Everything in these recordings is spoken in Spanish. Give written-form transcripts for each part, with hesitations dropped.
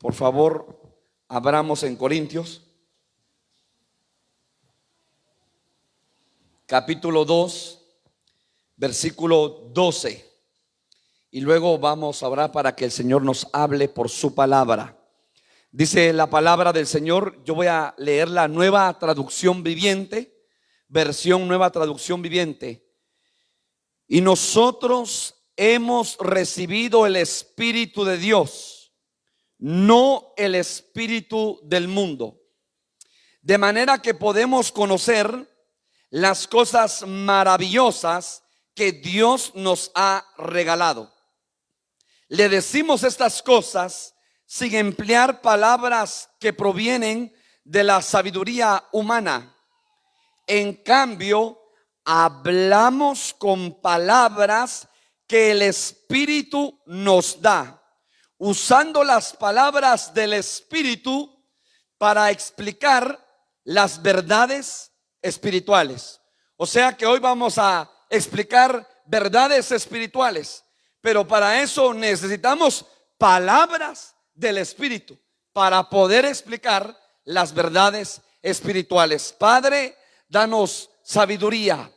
Por favor, abramos en Corintios, capítulo 2, versículo 12. Y luego vamos a orar para que el Señor nos hable por su palabra. Dice la palabra del Señor. Yo voy a leer la Nueva Traducción Viviente, versión Nueva Traducción Viviente. Y nosotros hemos recibido el Espíritu de Dios, no el espíritu del mundo, de manera que podemos conocer las cosas maravillosas que Dios nos ha regalado. Le decimos estas cosas sin emplear palabras que provienen de la sabiduría humana. En cambio, hablamos con palabras que el Espíritu nos da, usando las palabras del Espíritu para explicar las verdades espirituales. O sea que hoy vamos a explicar verdades espirituales, pero para eso necesitamos palabras del Espíritu para poder explicar las verdades espirituales. Padre, danos sabiduría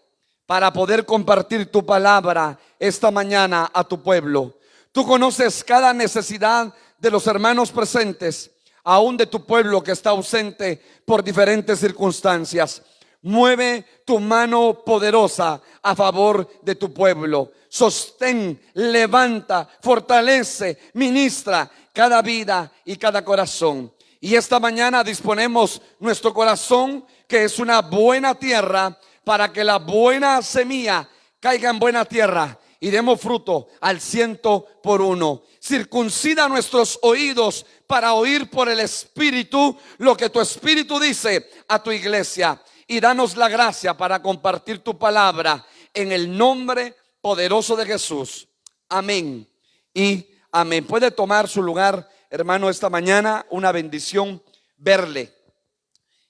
para poder compartir tu palabra esta mañana a tu pueblo. Tú conoces cada necesidad de los hermanos presentes, aún de tu pueblo que está ausente por diferentes circunstancias. Mueve tu mano poderosa a favor de tu pueblo. Sostén, levanta, fortalece, ministra cada vida y cada corazón. Y esta mañana disponemos nuestro corazón, que es una buena tierra, para que la buena semilla caiga en buena tierra y demos fruto al 100%. Circuncida nuestros oídos para oír por el Espíritu lo que tu Espíritu dice a tu iglesia. Y danos la gracia para compartir tu palabra en el nombre poderoso de Jesús. Amén y amén. Puede tomar su lugar, hermano, esta mañana. Una bendición verle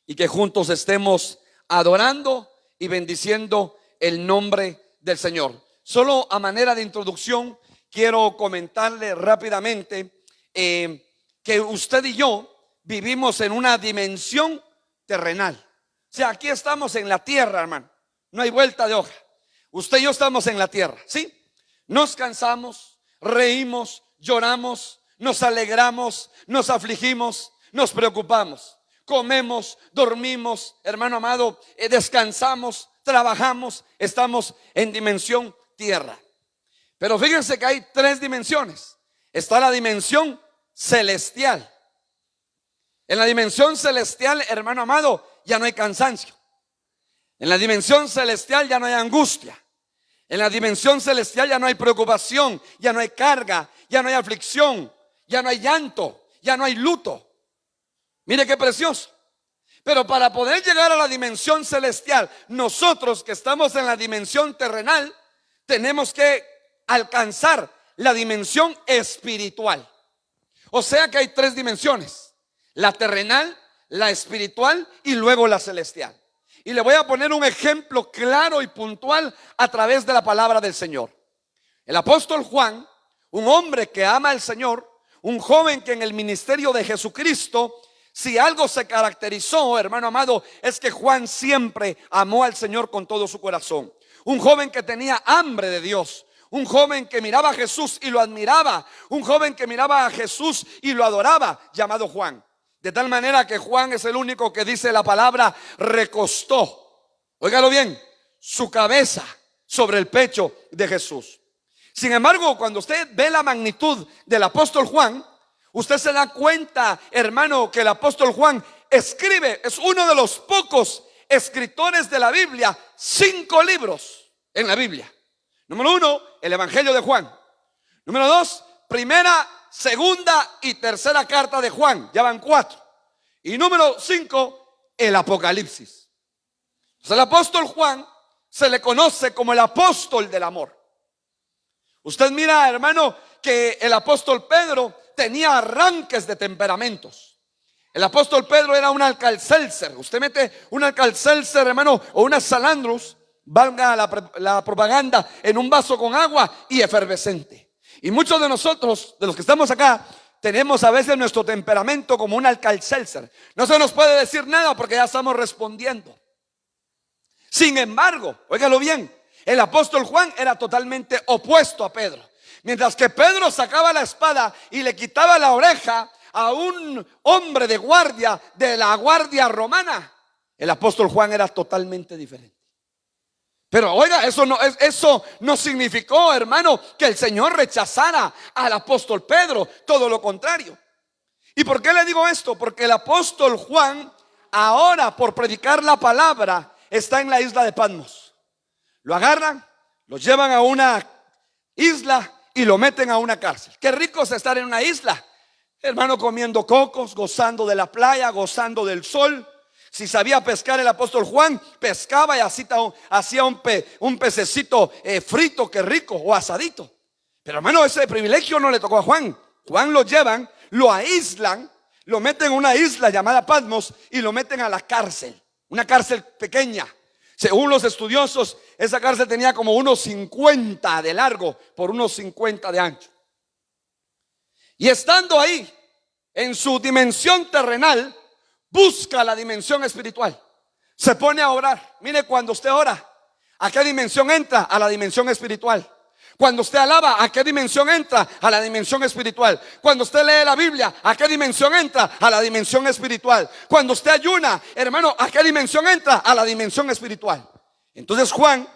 y que juntos estemos adorando y bendiciendo el nombre del Señor. Solo a manera de introducción quiero comentarle rápidamente que usted y yo vivimos en una dimensión terrenal. O sea, aquí estamos en la tierra, hermano. No hay vuelta de hoja. Usted y yo estamos en la tierra, ¿sí? Nos cansamos, reímos, lloramos, nos alegramos, nos afligimos, nos preocupamos. Comemos, dormimos, hermano amado, descansamos, trabajamos. Estamos en dimensión tierra. Pero fíjense que hay tres dimensiones. Está la dimensión celestial. En la dimensión celestial, hermano amado, ya no hay cansancio. En la dimensión celestial ya no hay angustia. En la dimensión celestial ya no hay preocupación, ya no hay carga, ya no hay aflicción, ya no hay llanto, ya no hay luto. Mire qué precioso. Pero para poder llegar a la dimensión celestial, nosotros que estamos en la dimensión terrenal, tenemos que alcanzar la dimensión espiritual. O sea que hay tres dimensiones: la terrenal, la espiritual y luego la celestial. Y le voy a poner un ejemplo claro y puntual a través de la palabra del Señor. El apóstol Juan, un hombre que ama al Señor, un joven que en el ministerio de Jesucristo, si algo se caracterizó, hermano amado, es que Juan siempre amó al Señor con todo su corazón. Un joven que tenía hambre de Dios, un joven que miraba a Jesús y lo admiraba, un joven que miraba a Jesús y lo adoraba, llamado Juan. De tal manera que Juan es el único que dice la palabra recostó, óigalo bien, su cabeza sobre el pecho de Jesús. Sin embargo, cuando usted ve la magnitud del apóstol Juan, usted se da cuenta, hermano, que el apóstol Juan escribe, es uno de los pocos escritores de la Biblia, 5 libros en la Biblia. Número 1, el Evangelio de Juan. Número 2, primera, segunda y tercera carta de Juan, ya van 4. Y número 5, el Apocalipsis. Entonces, el apóstol Juan se le conoce como el apóstol del amor. Usted mira, hermano, que el apóstol Pedro tenía arranques de temperamentos. El apóstol Pedro era un Alka-Seltzer. Usted mete un Alka-Seltzer, hermano, o una Salandrus, valga la propaganda, en un vaso con agua y efervescente. Y muchos de nosotros, de los que estamos acá, tenemos a veces nuestro temperamento como un Alka-Seltzer. No se nos puede decir nada porque ya estamos respondiendo. Sin embargo, óigalo bien, el apóstol Juan era totalmente opuesto a Pedro. Mientras que Pedro sacaba la espada y le quitaba la oreja a un hombre de guardia, de la guardia romana, el apóstol Juan era totalmente diferente. Pero oiga, eso no significó, hermano, que el Señor rechazara al apóstol Pedro. Todo lo contrario. ¿Y por qué le digo esto? Porque el apóstol Juan, ahora por predicar la palabra, está en la isla de Patmos. Lo agarran, lo llevan a una isla y lo meten a una cárcel. Qué rico es estar en una isla, hermano, comiendo cocos, gozando de la playa, gozando del sol. Si sabía pescar el apóstol Juan, pescaba y hacía un pececito frito, que rico, o asadito. Pero hermano, ese privilegio no le tocó a Juan. Juan lo llevan, lo aíslan, lo meten en una isla llamada Patmos y lo meten a la cárcel. Una cárcel pequeña. Según los estudiosos, esa cárcel tenía como unos 50 de largo por unos 50 de ancho. Y estando ahí, en su dimensión terrenal, busca la dimensión espiritual. Se pone a orar. Mire, cuando usted ora, ¿a qué dimensión entra? A la dimensión espiritual. Cuando usted alaba, ¿a qué dimensión entra? A la dimensión espiritual. Cuando usted lee la Biblia, ¿a qué dimensión entra? A la dimensión espiritual. Cuando usted ayuna, hermano, ¿a qué dimensión entra? A la dimensión espiritual. Entonces Juan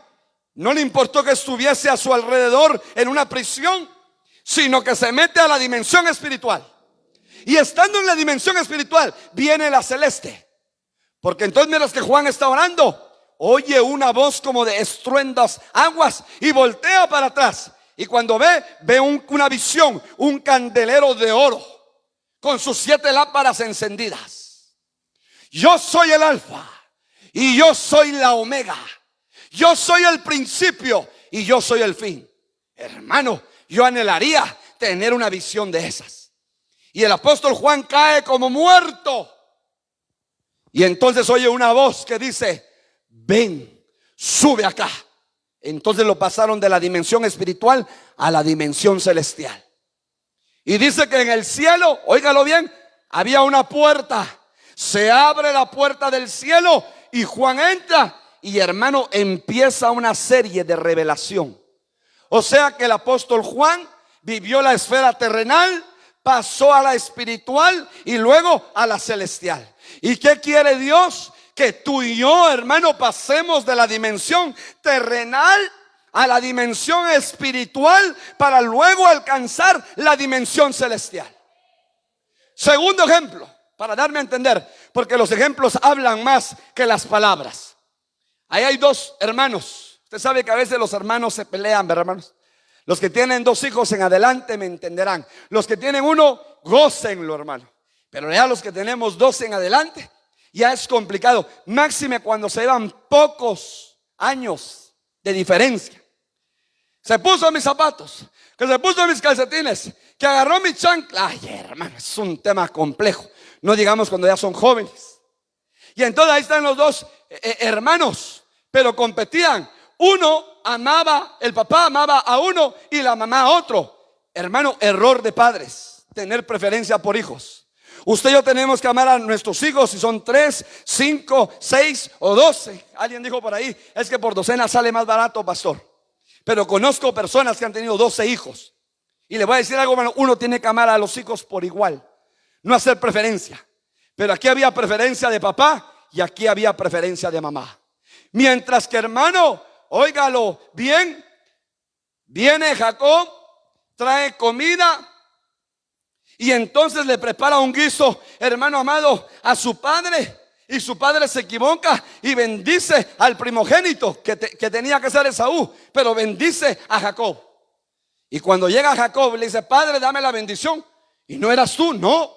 no le importó que estuviese a su alrededor en una prisión, sino que se mete a la dimensión espiritual. Y estando en la dimensión espiritual, viene la celeste. Porque entonces mientras que Juan está orando, oye una voz como de estruendas aguas y voltea para atrás. Y cuando ve una visión, un candelero de oro con sus 7 lámparas encendidas. Yo soy el alfa y yo soy la omega. Yo soy el principio y yo soy el fin. Hermano, yo anhelaría tener una visión de esas. Y el apóstol Juan cae como muerto. Y entonces oye una voz que dice: ven, sube acá. Entonces lo pasaron de la dimensión espiritual a la dimensión celestial. Y dice que en el cielo, óigalo bien, había una puerta. Se abre la puerta del cielo y Juan entra. Y hermano, empieza una serie de revelación. O sea que el apóstol Juan vivió la esfera terrenal, pasó a la espiritual y luego a la celestial. ¿Y qué quiere Dios? Que tú y yo, hermano, pasemos de la dimensión terrenal a la dimensión espiritual para luego alcanzar la dimensión celestial. Segundo ejemplo, para darme a entender, porque los ejemplos hablan más que las palabras. Ahí hay 2 hermanos. Usted sabe que a veces los hermanos se pelean, ¿verdad, hermanos? Los que tienen 2 hijos en adelante me entenderán. Los que tienen 1, gócenlo, hermano. Pero ya los que tenemos 2 en adelante, ya es complicado. Máxime cuando se llevan pocos años de diferencia. Se puso mis zapatos, que se puso mis calcetines, que agarró mi chancla. Ay, hermano, es un tema complejo. No digamos cuando ya son jóvenes. Y entonces ahí están los 2 hermanos, pero competían. Uno amaba, el papá amaba a uno y la mamá a otro. Hermano, error de padres, tener preferencia por hijos. Usted y yo tenemos que amar a nuestros hijos, si son 3, 5, 6 o 12. Alguien dijo por ahí, es que por docena sale más barato, pastor. Pero conozco personas que han tenido 12 hijos. Y le voy a decir algo, hermano, uno tiene que amar a los hijos por igual, no hacer preferencia. Pero aquí había preferencia de papá y aquí había preferencia de mamá. Mientras que, hermano, óigalo bien, viene Jacob, trae comida y entonces le prepara un guiso, hermano amado, a su padre. Y su padre se equivoca y bendice al primogénito que tenía que ser Esaú, pero bendice a Jacob. Y cuando llega Jacob le dice: padre, dame la bendición. Y no eras tú, no.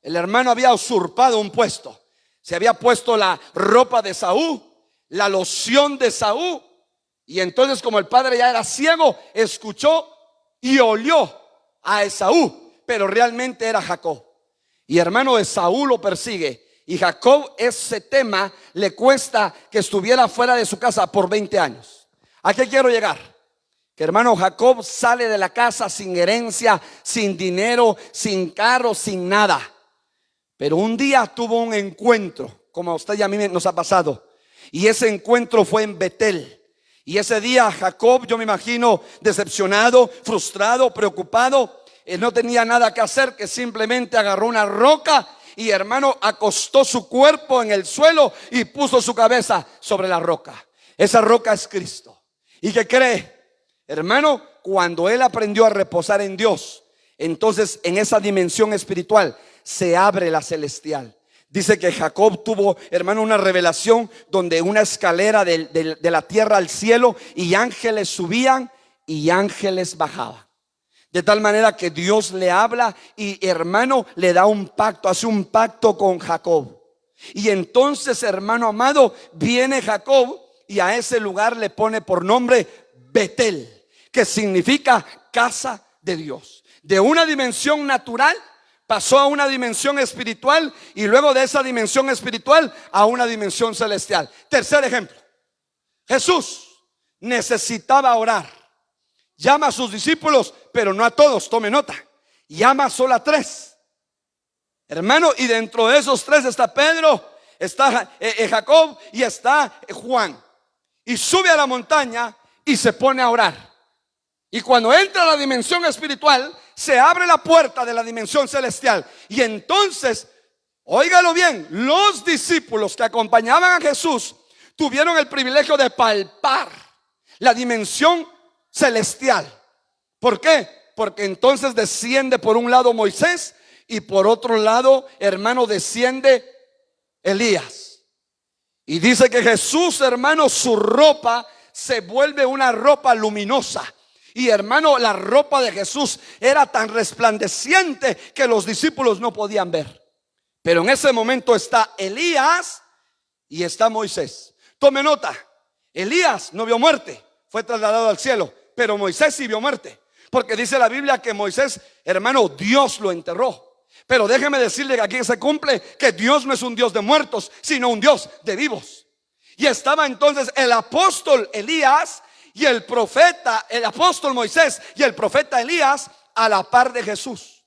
El hermano había usurpado un puesto. Se había puesto la ropa de Esaú, la loción de Esaú. Y entonces, como el padre ya era ciego, escuchó y olió a Esaú, pero realmente era Jacob. Y hermano, Esaú lo persigue. Y Jacob, ese tema le cuesta que estuviera fuera de su casa por 20 años. ¿A qué quiero llegar? que hermano Jacob sale de la casa sin herencia, sin dinero, sin carro, sin nada. Pero un día tuvo un encuentro, como a usted y a mí nos ha pasado. Y ese encuentro fue en Betel. Y ese día Jacob, yo me imagino, decepcionado, frustrado, preocupado, no tenía nada que hacer, que simplemente agarró una roca y hermano acostó su cuerpo en el suelo y puso su cabeza sobre la roca. Esa roca es Cristo. ¿Y qué cree? Hermano, cuando él aprendió a reposar en Dios, entonces en esa dimensión espiritual se abre la celestial. Dice que Jacob tuvo, hermano, una revelación donde una escalera de la tierra al cielo, y ángeles subían y ángeles bajaban. De tal manera que Dios le habla y hermano le da un pacto, hace un pacto con Jacob. Y entonces, hermano amado, viene Jacob y a ese lugar le pone por nombre Betel, que significa casa de Dios. De una dimensión natural pasó a una dimensión espiritual, y luego de esa dimensión espiritual a una dimensión celestial. Tercer ejemplo: Jesús necesitaba orar. Llama a sus discípulos, pero no a todos, tome nota. Llama solo a 3. Hermano, y dentro de esos 3 está Pedro, está Jacob y está Juan. Y sube a la montaña y se pone a orar. Y cuando entra a la dimensión espiritual, se abre la puerta de la dimensión celestial. Y entonces, óigalo bien, los discípulos que acompañaban a Jesús tuvieron el privilegio de palpar la dimensión celestial. ¿Por qué? Porque entonces desciende por un lado Moisés y por otro lado, hermano, desciende Elías. Y dice que Jesús, hermano, su ropa se vuelve una ropa luminosa. Y hermano, la ropa de Jesús era tan resplandeciente que los discípulos no podían ver. Pero en ese momento está Elías y está Moisés. Tome nota, Elías no vio muerte, fue trasladado al cielo, pero Moisés sí vio muerte. Porque dice la Biblia que Moisés, hermano, Dios lo enterró. Pero déjeme decirle que aquí se cumple que Dios no es un Dios de muertos, sino un Dios de vivos. Y estaba entonces el apóstol Elías y el profeta, el apóstol Moisés y el profeta Elías a la par de Jesús.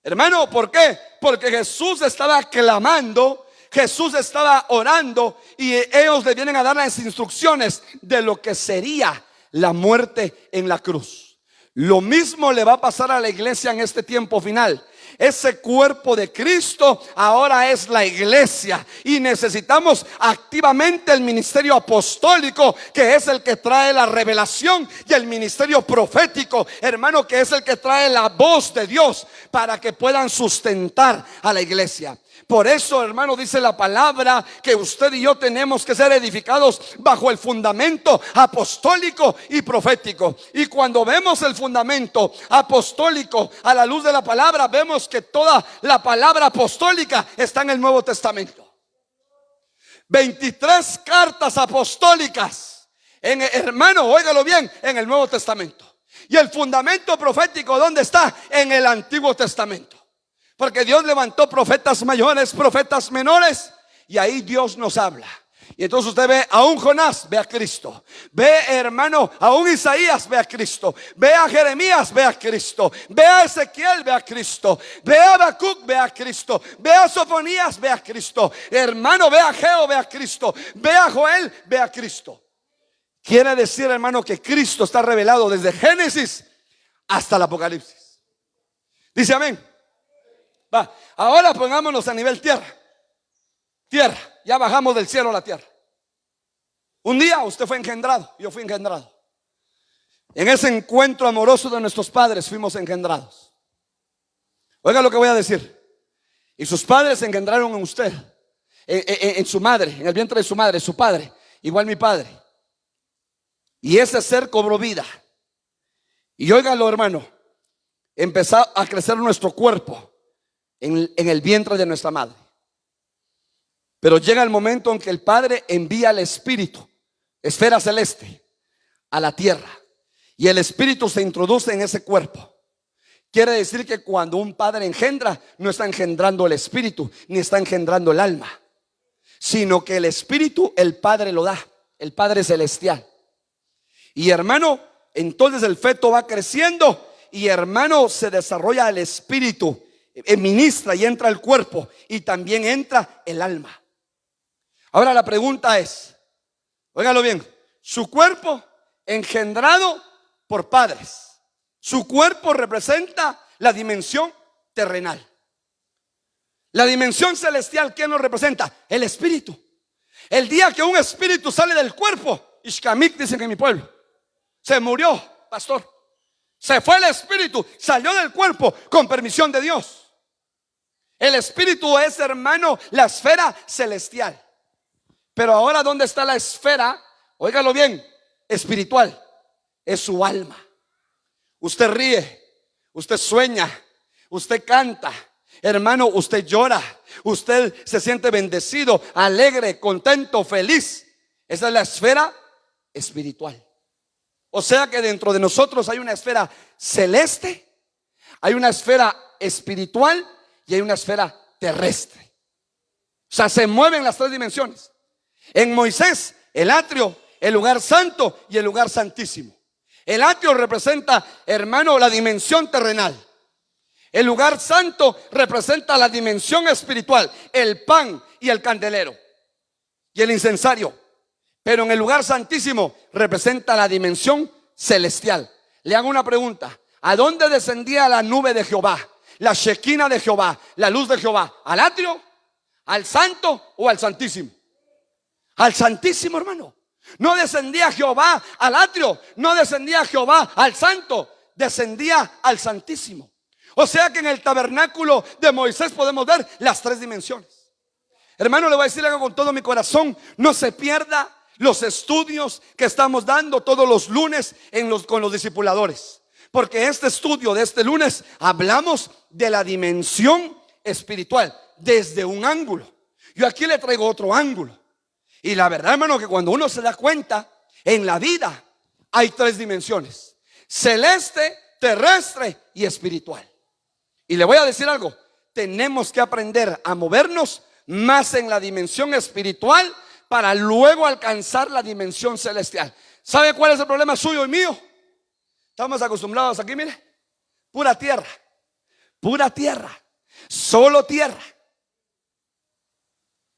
Hermano, ¿por qué? Porque Jesús estaba clamando, Jesús estaba orando, y ellos le vienen a dar las instrucciones de lo que sería la muerte en la cruz. Lo mismo le va a pasar a la iglesia en este tiempo final. Ese cuerpo de Cristo ahora es la iglesia, y necesitamos activamente el ministerio apostólico, que es el que trae la revelación, y el ministerio profético, hermano, que es el que trae la voz de Dios para que puedan sustentar a la iglesia. Por eso, hermano, dice la palabra que usted y yo tenemos que ser edificados bajo el fundamento apostólico y profético. Y cuando vemos el fundamento apostólico a la luz de la palabra, vemos que toda la palabra apostólica está en el Nuevo Testamento. 23 cartas apostólicas, hermano, óigalo bien, en el Nuevo Testamento. Y el fundamento profético, ¿dónde está? En el Antiguo Testamento. Porque Dios levantó profetas mayores, profetas menores, y ahí Dios nos habla. Y entonces usted ve a un Jonás, ve a Cristo. Ve, hermano, a un Isaías, ve a Cristo. Ve a Jeremías, ve a Cristo. Ve a Ezequiel, ve a Cristo. Ve a Habacuc, ve a Cristo. Ve a Sofonías, ve a Cristo. Hermano, ve a Geo, ve a Cristo. Ve a Joel, ve a Cristo. Quiere decir, hermano, que Cristo está revelado desde Génesis hasta el Apocalipsis. Dice amén. Va, ahora pongámonos a nivel tierra. Tierra, ya bajamos del cielo a la tierra. Un día usted fue engendrado, yo fui engendrado. En ese encuentro amoroso de nuestros padres fuimos engendrados. Oiga lo que voy a decir. Y sus padres se engendraron en usted, en su madre, en el vientre de su madre, su padre, igual mi padre. Y ese ser cobró vida. Y óigalo, hermano, empezó a crecer nuestro cuerpo en el vientre de nuestra madre. Pero llega el momento en que el Padre envía al Espíritu, esfera celeste, a la tierra, y el Espíritu se introduce en ese cuerpo. Quiere decir que cuando un padre engendra, no está engendrando el Espíritu, ni está engendrando el alma, sino que el Espíritu el Padre lo da, el Padre celestial. Y hermano, entonces el feto va creciendo y hermano se desarrolla el espíritu, ministra y entra el cuerpo y también entra el alma. Ahora la pregunta es, óigalo bien, su cuerpo engendrado por padres, su cuerpo representa la dimensión terrenal. La dimensión celestial, ¿quién nos representa? El espíritu. El día que un espíritu sale del cuerpo, Ishkamik dicen en mi pueblo, se murió, pastor. Se fue el espíritu, salió del cuerpo con permisión de Dios. El espíritu es, hermano, la esfera celestial. Pero ahora, ¿dónde está la esfera? Óigalo bien, espiritual. Es su alma. Usted ríe, usted sueña, usted canta, hermano, usted llora, usted se siente bendecido, alegre, contento, feliz. Esa es la esfera espiritual. O sea que dentro de nosotros hay una esfera celeste, hay una esfera espiritual y hay una esfera terrestre. O sea, se mueven las tres dimensiones. En Moisés, el atrio, el lugar santo y el lugar santísimo. El atrio representa, hermano, la dimensión terrenal. El lugar santo representa la dimensión espiritual, el pan y el candelero y el incensario. Pero en el lugar santísimo representa la dimensión celestial. Le hago una pregunta: ¿a dónde descendía la nube de Jehová? La Shekinah de Jehová, la luz de Jehová. ¿Al atrio, al santo o al santísimo? Al santísimo, hermano. No descendía Jehová al atrio, no descendía Jehová al santo, descendía al santísimo. O sea que en el tabernáculo de Moisés podemos ver las tres dimensiones. Hermano, le voy a decir algo con todo mi corazón: no se pierda los estudios que estamos dando todos los lunes con los discipuladores, porque este estudio de este lunes hablamos de la dimensión espiritual desde un ángulo. Yo aquí le traigo otro ángulo. Y la verdad, hermano, que cuando uno se da cuenta, en la vida hay tres dimensiones: celeste, terrestre y espiritual. Y le voy a decir algo: tenemos que aprender a movernos más en la dimensión espiritual para luego alcanzar la dimensión celestial. ¿Sabe cuál es el problema suyo y mío? Estamos acostumbrados aquí, mire, pura tierra, solo tierra.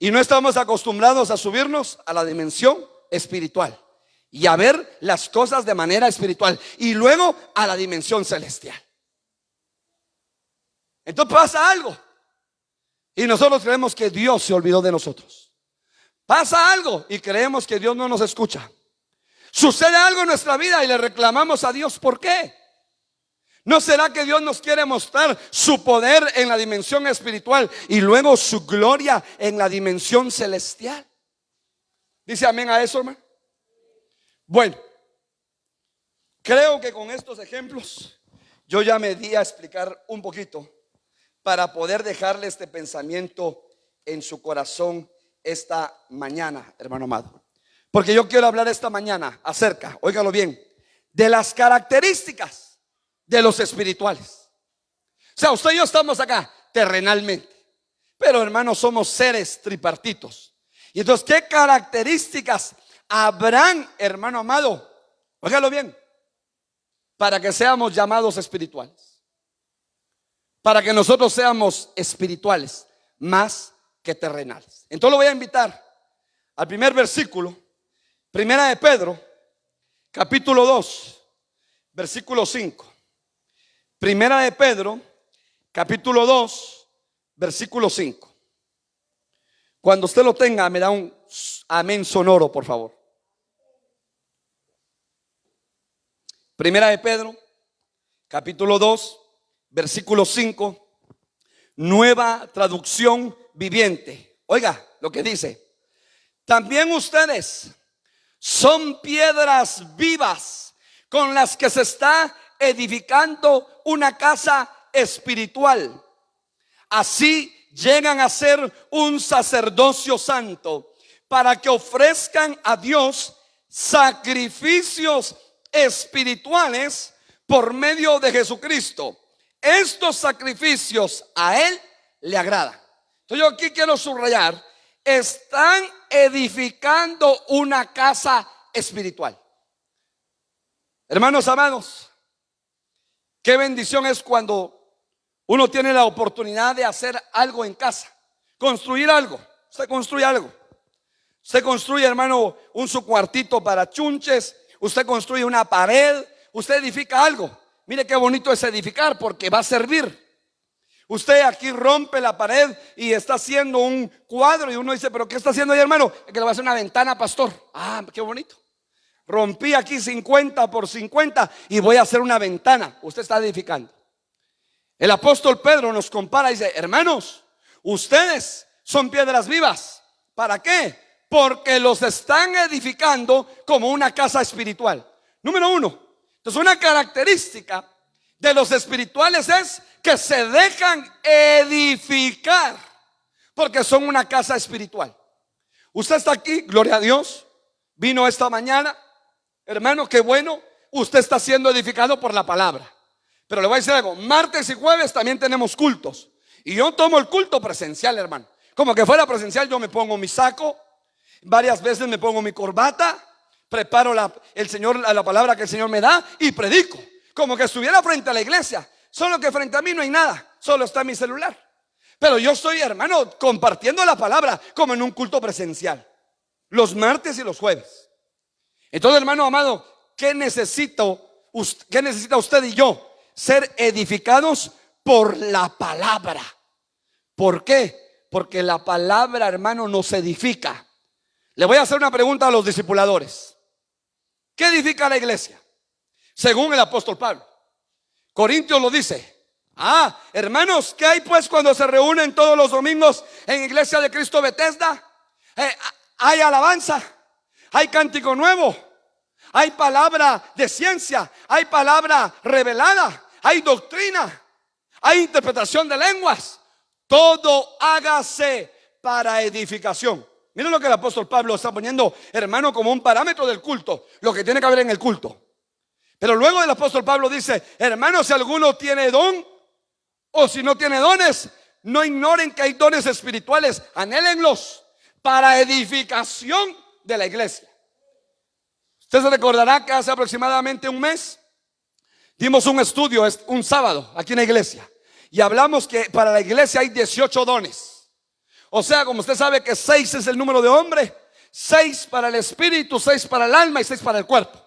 Y no estamos acostumbrados a subirnos a la dimensión espiritual y a ver las cosas de manera espiritual y luego a la dimensión celestial. Entonces pasa algo y nosotros creemos que Dios se olvidó de nosotros. Pasa algo y creemos que Dios no nos escucha. Sucede algo en nuestra vida y le reclamamos a Dios. ¿Por qué? ¿No será que Dios nos quiere mostrar su poder en la dimensión espiritual y luego su gloria en la dimensión celestial? ¿Dice amén a eso, hermano? Bueno, creo que con estos ejemplos yo ya me di a explicar un poquito para poder dejarle este pensamiento en su corazón esta mañana, hermano amado. Porque yo quiero hablar esta mañana acerca, óigalo bien, de las características de los espirituales. O sea, usted y yo estamos acá terrenalmente, pero hermanos, somos seres tripartitos. Y entonces, ¿qué características habrán, hermano amado? Óigalo bien, para que seamos llamados espirituales, para que nosotros seamos espirituales más que terrenales. Entonces lo voy a invitar al primer versículo, primera de Pedro, capítulo 2, versículo 5. Primera de Pedro, capítulo 2, versículo 5. Cuando usted lo tenga, me da un amén sonoro, por favor. Primera de Pedro, capítulo 2, versículo 5, nueva traducción viviente. Oiga lo que dice: también ustedes son piedras vivas con las que se está edificando una casa espiritual. Así llegan a ser un sacerdocio santo, para que ofrezcan a Dios sacrificios espirituales por medio de Jesucristo. Estos sacrificios a Él le agradan. Entonces yo aquí quiero subrayar: están edificando una casa espiritual. Hermanos amados, qué bendición es cuando uno tiene la oportunidad de hacer algo en casa, construir algo. Usted construye algo. Usted construye, hermano, su cuartito para chunches. Usted construye una pared. Usted edifica algo. Mire qué bonito es edificar, porque va a servir. Usted aquí rompe la pared y está haciendo un cuadro, y uno dice, pero ¿qué está haciendo ahí, hermano? Es que le va a hacer una ventana, pastor. Ah, qué bonito. Rompí aquí 50 por 50 y voy a hacer una ventana. Usted está edificando. El apóstol Pedro nos compara y dice, hermanos, ustedes son piedras vivas. ¿Para qué? Porque los están edificando como una casa espiritual. Número uno. Entonces, una característica de los espirituales es que se dejan edificar, porque son una casa espiritual. Usted está aquí, gloria a Dios, vino esta mañana, hermano, qué bueno. Usted está siendo edificado por la palabra. Pero le voy a decir algo, martes y jueves también tenemos cultos, y yo tomo el culto presencial, hermano. Como que fuera presencial, yo me pongo mi saco, varias veces me pongo mi corbata, preparo la palabra que el Señor me da y predico, como que estuviera frente a la iglesia. Solo que frente a mí no hay nada, solo está mi celular. Pero yo estoy, hermano, compartiendo la palabra como en un culto presencial, los martes y los jueves. Entonces, hermano amado, ¿qué necesita usted y yo? Ser edificados por la palabra. ¿Por qué? Porque la palabra, hermano, nos edifica. Le voy a hacer una pregunta a los discipuladores. ¿Qué edifica la iglesia? Según el apóstol Pablo. Corintios lo dice. Hermanos, ¿qué hay pues cuando se reúnen todos los domingos en Iglesia de Cristo Bethesda? Hay alabanza, hay cántico nuevo, hay palabra de ciencia, hay palabra revelada, hay doctrina, hay interpretación de lenguas. Todo hágase para edificación. Miren lo que el apóstol Pablo está poniendo, hermano, como un parámetro del culto, lo que tiene que haber en el culto. Pero luego el apóstol Pablo dice, hermanos, si alguno tiene don, o si no tiene dones, no ignoren que hay dones espirituales, anhélenlos para edificación de la iglesia. Usted se recordará que hace aproximadamente un mes dimos un estudio, un sábado, aquí en la iglesia, y hablamos que para la iglesia hay 18 dones. O sea, como usted sabe que 6 es el número de hombre, 6 para el espíritu, 6 para el alma y 6 para el cuerpo.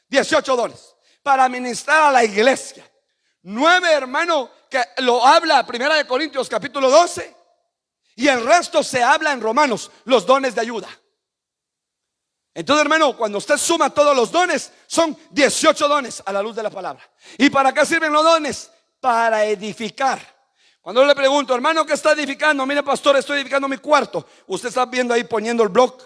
18 dones para ministrar a la iglesia. 9, hermano, que lo habla 1 Corintios capítulo 12, y el resto se habla en Romanos, los dones de ayuda. Entonces, hermano, cuando usted suma todos los dones, son 18 dones a la luz de la palabra. ¿Y para qué sirven los dones? Para edificar. Cuando le pregunto, hermano, ¿qué está edificando? Mire, pastor, estoy edificando mi cuarto. Usted está viendo ahí poniendo el bloque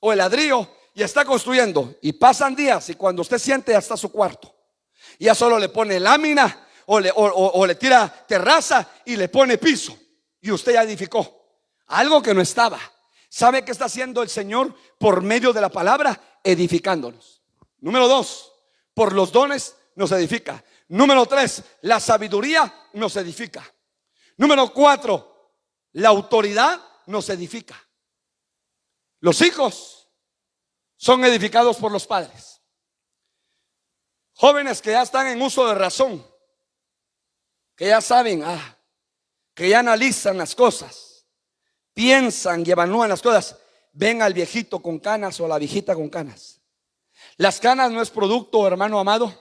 o el ladrillo y está construyendo. Y pasan días y cuando usted siente, ya está su cuarto. Ya solo le pone lámina o le tira terraza y le pone piso. Y usted ya edificó algo que no estaba. ¿Sabe qué está haciendo el Señor por medio de la palabra? Edificándonos. Número 2, por los dones nos edifica. Número 3, la sabiduría nos edifica. Número 4, la autoridad nos edifica. Los hijos son edificados por los padres. Jóvenes que ya están en uso de razón, que ya saben, que ya analizan las cosas, piensan y evalúan las cosas, ven al viejito con canas o a la viejita con canas. Las canas no es producto, hermano amado,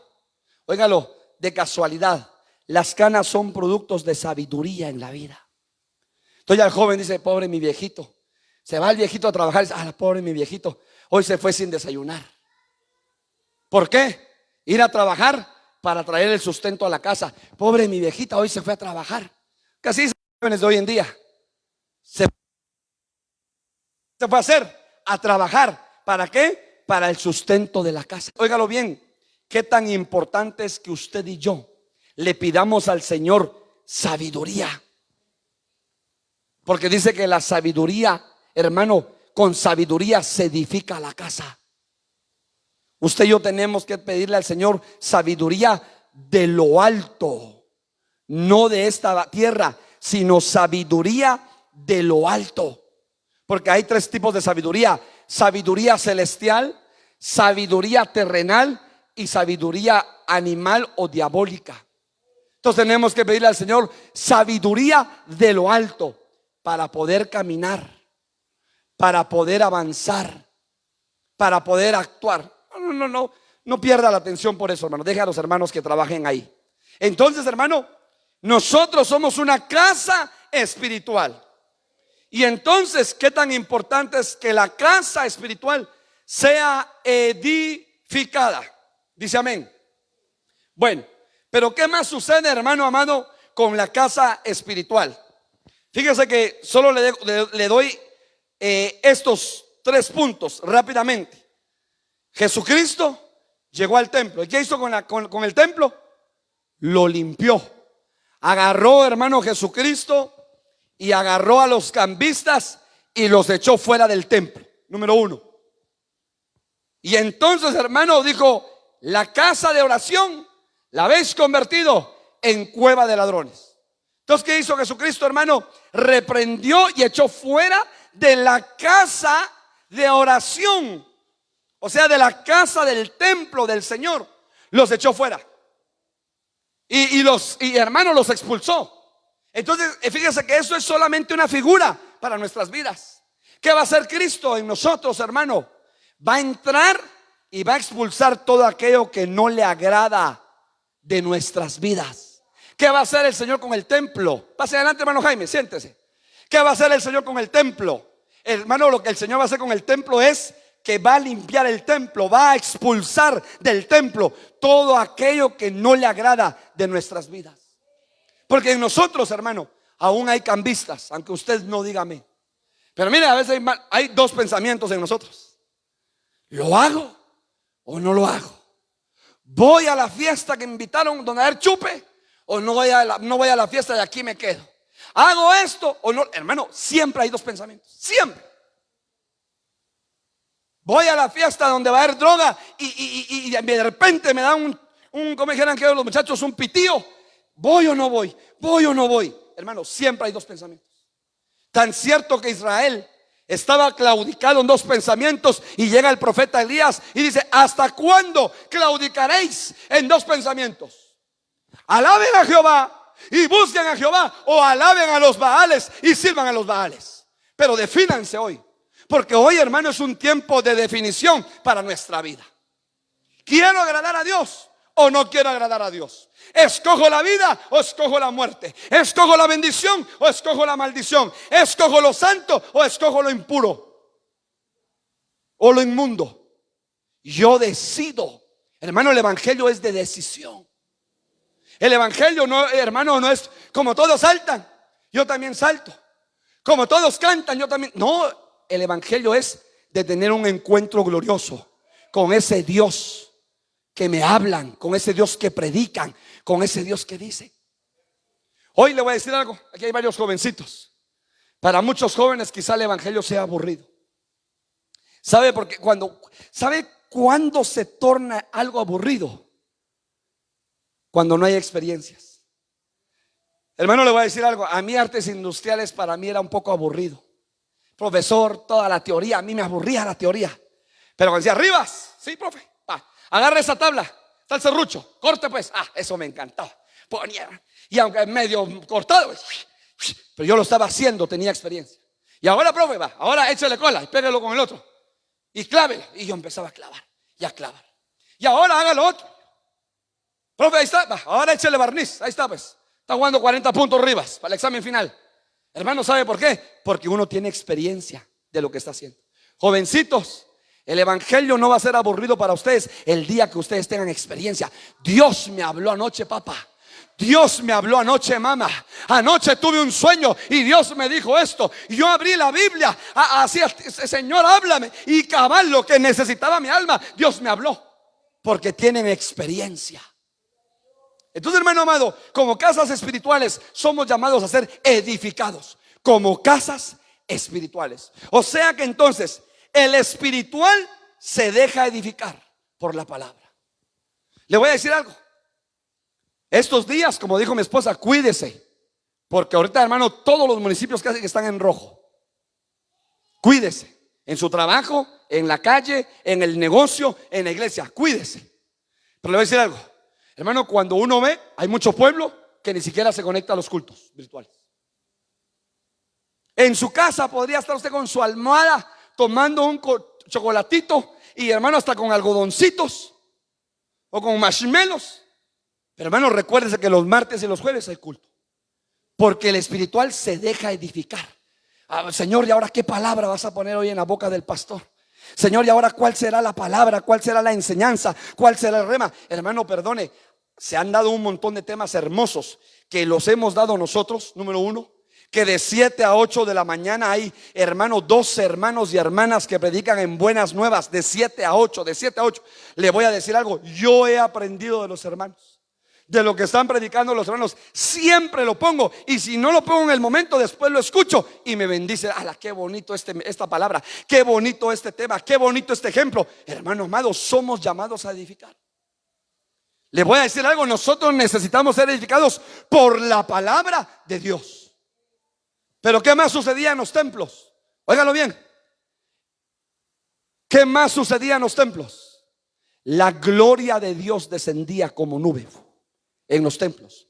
óigalo, de casualidad. Las canas son productos de sabiduría en la vida. Entonces ya el joven dice, pobre mi viejito. Se va el viejito a trabajar y dice, pobre mi viejito, hoy se fue sin desayunar. ¿Por qué? Ir a trabajar para traer el sustento a la casa. Pobre mi viejita, hoy se fue a trabajar. Casi los jóvenes de hoy en día se fue a hacer, a trabajar. ¿Para qué? Para el sustento de la casa. Óigalo bien, qué tan importante es que usted y yo le pidamos al Señor sabiduría. Porque dice que la sabiduría, hermano, con sabiduría se edifica la casa. Usted y yo tenemos que pedirle al Señor sabiduría de lo alto, no de esta tierra, sino sabiduría de lo alto. Porque hay 3 tipos de sabiduría: sabiduría celestial, sabiduría terrenal y sabiduría animal o diabólica. Entonces tenemos que pedirle al Señor sabiduría de lo alto para poder caminar, para poder avanzar, para poder actuar. No pierda la atención por eso, hermano. Deja a los hermanos que trabajen ahí. Entonces, hermano, nosotros somos una casa espiritual. Y entonces, ¿qué tan importante es que la casa espiritual sea edificada? Dice amén. Bueno, pero ¿qué más sucede, hermano amado, con la casa espiritual? Fíjese que solo le doy estos 3 puntos rápidamente. Jesucristo llegó al templo. ¿Y qué hizo con el templo? Lo limpió. Agarró, hermano, Jesucristo y agarró a los cambistas y los echó fuera del templo. Número 1. Y entonces, hermano, dijo: la casa de oración la habéis convertido en cueva de ladrones. Entonces, ¿qué hizo Jesucristo, hermano? Reprendió y echó fuera de la casa de oración, o sea, de la casa del templo del Señor. Los echó fuera. Y hermano, los expulsó. Entonces, fíjese que eso es solamente una figura para nuestras vidas. ¿Qué va a hacer Cristo en nosotros, hermano? Va a entrar y va a expulsar todo aquello que no le agrada de nuestras vidas. ¿Qué va a hacer el Señor con el templo? Pase adelante, hermano Jaime, siéntese. ¿Qué va a hacer el Señor con el templo? Hermano, lo que el Señor va a hacer con el templo es que va a limpiar el templo, va a expulsar del templo todo aquello que no le agrada de nuestras vidas. Porque en nosotros, hermano, aún hay cambistas, aunque usted no diga amén. Pero mire, a veces hay 2 pensamientos en nosotros: ¿lo hago o no lo hago? ¿Voy a la fiesta que me invitaron donde a ver chupe? ¿O no voy a la fiesta y aquí me quedo? ¿Hago esto o no? Hermano, siempre hay 2 pensamientos, siempre. Voy a la fiesta donde va a haber droga y de repente me dan como dijeran que los muchachos, un pitío. ¿Voy o no voy? ¿Voy o no voy? Hermano, siempre hay 2 pensamientos. Tan cierto que Israel estaba claudicado en 2 pensamientos, y llega el profeta Elías y dice: ¿hasta cuándo claudicaréis en 2 pensamientos? Alaben a Jehová y busquen a Jehová, o alaben a los Baales y sirvan a los Baales. Pero defínanse hoy, porque hoy, hermano, es un tiempo de definición para nuestra vida. ¿Quiero agradar a Dios o no quiero agradar a Dios? ¿Escojo la vida o escojo la muerte? ¿Escojo la bendición o escojo la maldición? ¿Escojo lo santo o escojo lo impuro o lo inmundo? Yo decido. Hermano, el evangelio es de decisión. El evangelio, no, hermano, no es como todos saltan, yo también salto. Como todos cantan, yo también. No, el evangelio es de tener un encuentro glorioso con ese Dios que me hablan, con ese Dios que predican, con ese Dios que dice. Hoy le voy a decir algo. Aquí hay varios jovencitos. Para muchos jóvenes quizá el evangelio sea aburrido. ¿Sabe por qué? ¿Sabe cuándo se torna algo aburrido? Cuando no hay experiencias. Hermano, le voy a decir algo. A mí artes industriales para mí era un poco aburrido. Profesor, toda la teoría, a mí me aburría la teoría. Pero cuando decía: Rivas, sí, profe, agarra esa tabla, está el serrucho, corte pues. Eso me encantaba. Ponía, y aunque medio cortado, pero yo lo estaba haciendo, tenía experiencia. Y ahora, profe, ahora échale cola y pégalo con el otro y clávelo. Y yo empezaba a clavar y a clavar. Y ahora haga lo otro. Profe, ahí está, ahora échale barniz, ahí está pues. Está jugando 40 puntos Rivas para el examen final. Hermano, ¿sabe por qué? Porque uno tiene experiencia de lo que está haciendo. Jovencitos, el evangelio no va a ser aburrido para ustedes el día que ustedes tengan experiencia. Dios me habló anoche, papá. Dios me habló anoche, mamá. Anoche tuve un sueño y Dios me dijo esto. Yo abrí la Biblia, así: Señor, háblame. Y cabal, lo que necesitaba mi alma, Dios me habló. Porque tienen experiencia. Entonces, hermano amado, como casas espirituales somos llamados a ser edificados como casas espirituales. O sea que entonces el espiritual se deja edificar por la palabra. Le voy a decir algo. Estos días, como dijo mi esposa, cuídese, porque ahorita, hermano, todos los municipios casi que están en rojo. Cuídese en su trabajo, en la calle, en el negocio, en la iglesia. Cuídese. Pero le voy a decir algo, hermano, cuando uno ve, hay mucho pueblo que ni siquiera se conecta a los cultos virtuales. En su casa podría estar usted con su almohada tomando un chocolatito y, hermano, hasta con algodoncitos o con marshmallows. Pero, hermano, recuérdese que los martes y los jueves hay culto, porque el espiritual se deja edificar. Señor, ¿y ahora qué palabra vas a poner hoy en la boca del pastor? Señor, ¿y ahora cuál será la palabra? ¿Cuál será la enseñanza? ¿Cuál será el rema? Hermano, perdone, se han dado un montón de temas hermosos que los hemos dado nosotros. Número uno, que de 7 a 8 de la mañana hay, hermano, 12 hermanos y hermanas que predican en Buenas Nuevas de 7 a 8, de 7 a 8. Le voy a decir algo, yo he aprendido de los hermanos. De lo que están predicando los hermanos, siempre lo pongo. Y si no lo pongo en el momento, después lo escucho y me bendice. ¡Hala, qué bonito esta palabra! ¡Qué bonito este tema! ¡Qué bonito este ejemplo! Hermano amado, somos llamados a edificar. Le voy a decir algo, nosotros necesitamos ser edificados por la palabra de Dios. Pero ¿qué más sucedía en los templos? Óigalo bien. ¿Qué más sucedía en los templos? La gloria de Dios descendía como nube en los templos.